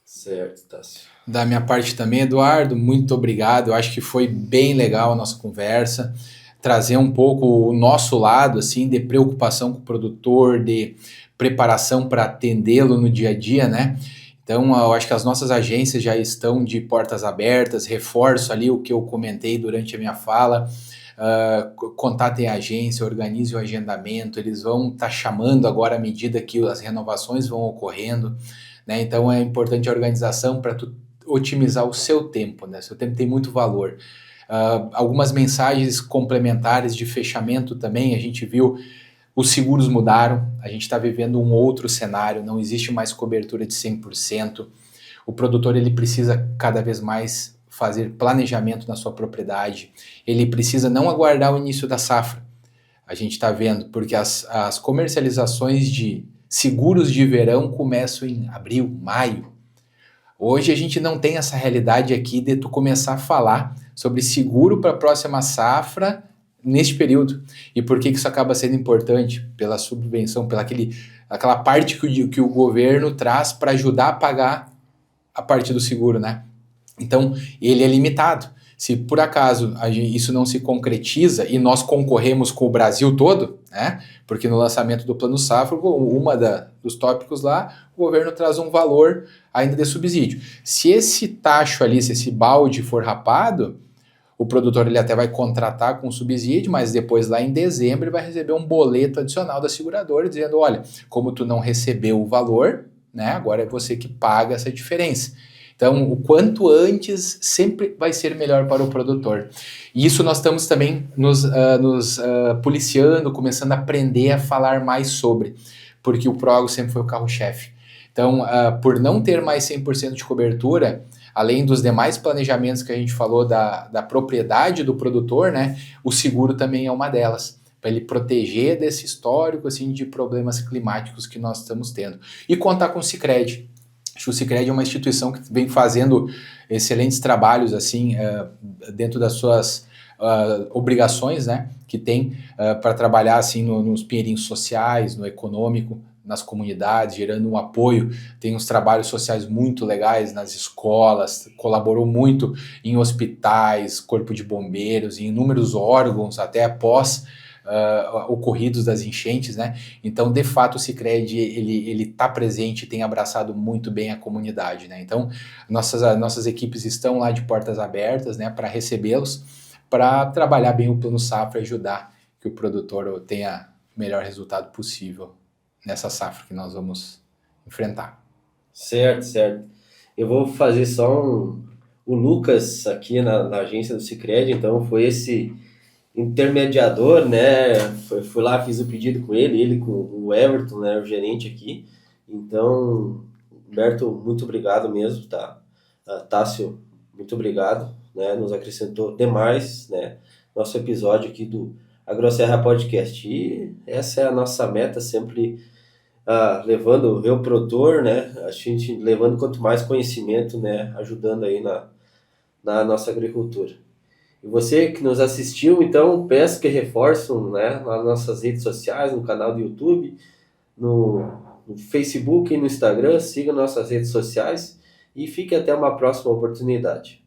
Certo, Tássio. Da minha parte também, Eduardo, muito obrigado. Eu acho que foi bem legal a nossa conversa, trazer um pouco o nosso lado, assim, de preocupação com o produtor, de preparação para atendê-lo no dia a dia, né? Então, eu acho que as nossas agências já estão de portas abertas, reforço ali o que eu comentei durante a minha fala, contatem a agência, organize o agendamento, eles vão estar chamando agora à medida que as renovações vão ocorrendo, né? Então, é importante a organização para tu otimizar o seu tempo, né? Seu tempo tem muito valor. Algumas mensagens complementares de fechamento também, a gente viu, os seguros mudaram, a gente está vivendo um outro cenário, não existe mais cobertura de 100%, o produtor ele precisa cada vez mais fazer planejamento na sua propriedade, ele precisa não aguardar o início da safra, a gente está vendo, porque as comercializações de seguros de verão começam em abril, maio. Hoje a gente não tem essa realidade aqui de tu começar a falar sobre seguro para a próxima safra neste período. E por que isso acaba sendo importante? Pela subvenção, aquela parte que o governo traz para ajudar a pagar a parte do seguro, né? Então, ele é limitado. Se por acaso isso não se concretiza e nós concorremos com o Brasil todo, né? Porque no lançamento do Plano Safra, dos tópicos lá, o governo traz um valor ainda de subsídio. Se esse tacho ali, se esse balde for rapado, o produtor ele até vai contratar com subsídio, mas depois lá em dezembro ele vai receber um boleto adicional da seguradora dizendo, olha, como tu não recebeu o valor, né? Agora é você que paga essa diferença. Então, o quanto antes sempre vai ser melhor para o produtor. E isso nós estamos também nos policiando, começando a aprender a falar mais sobre, porque o Proagro sempre foi o carro-chefe. Então, por não ter mais 100% de cobertura, além dos demais planejamentos que a gente falou da propriedade do produtor, né, o seguro também é uma delas, para ele proteger desse histórico assim, de problemas climáticos que nós estamos tendo. E contar com o Sicredi. Acho que o Sicredi é uma instituição que vem fazendo excelentes trabalhos assim, dentro das suas obrigações, né, que tem para trabalhar assim, nos pinheirinhos sociais, no econômico, nas comunidades, gerando um apoio, tem uns trabalhos sociais muito legais nas escolas, colaborou muito em hospitais, corpo de bombeiros, em inúmeros órgãos, até após ocorridos das enchentes, né? Então, de fato, o Sicredi, ele está presente, tem abraçado muito bem a comunidade, né? Então, nossas equipes estão lá de portas abertas, né, para recebê-los, para trabalhar bem o Plano Safra e ajudar que o produtor tenha o melhor resultado possível nessa safra que nós vamos enfrentar. Certo. Eu vou fazer só o Lucas aqui na agência do Sicredi, então foi esse intermediador, né? Fui lá, fiz o pedido com ele com o Everton, né? O gerente aqui. Então, Humberto, muito obrigado mesmo, tá? Tássio, muito obrigado, né? Nos acrescentou demais, né? Nosso episódio aqui do AgroSerra Podcast. E essa é a nossa meta, sempre levando o produtor, né? A gente levando quanto mais conhecimento, né? Ajudando aí na nossa agricultura. E você que nos assistiu, então, peço que reforçam, né, nas nossas redes sociais, no canal do YouTube, no Facebook e no Instagram, siga nossas redes sociais e fique até uma próxima oportunidade.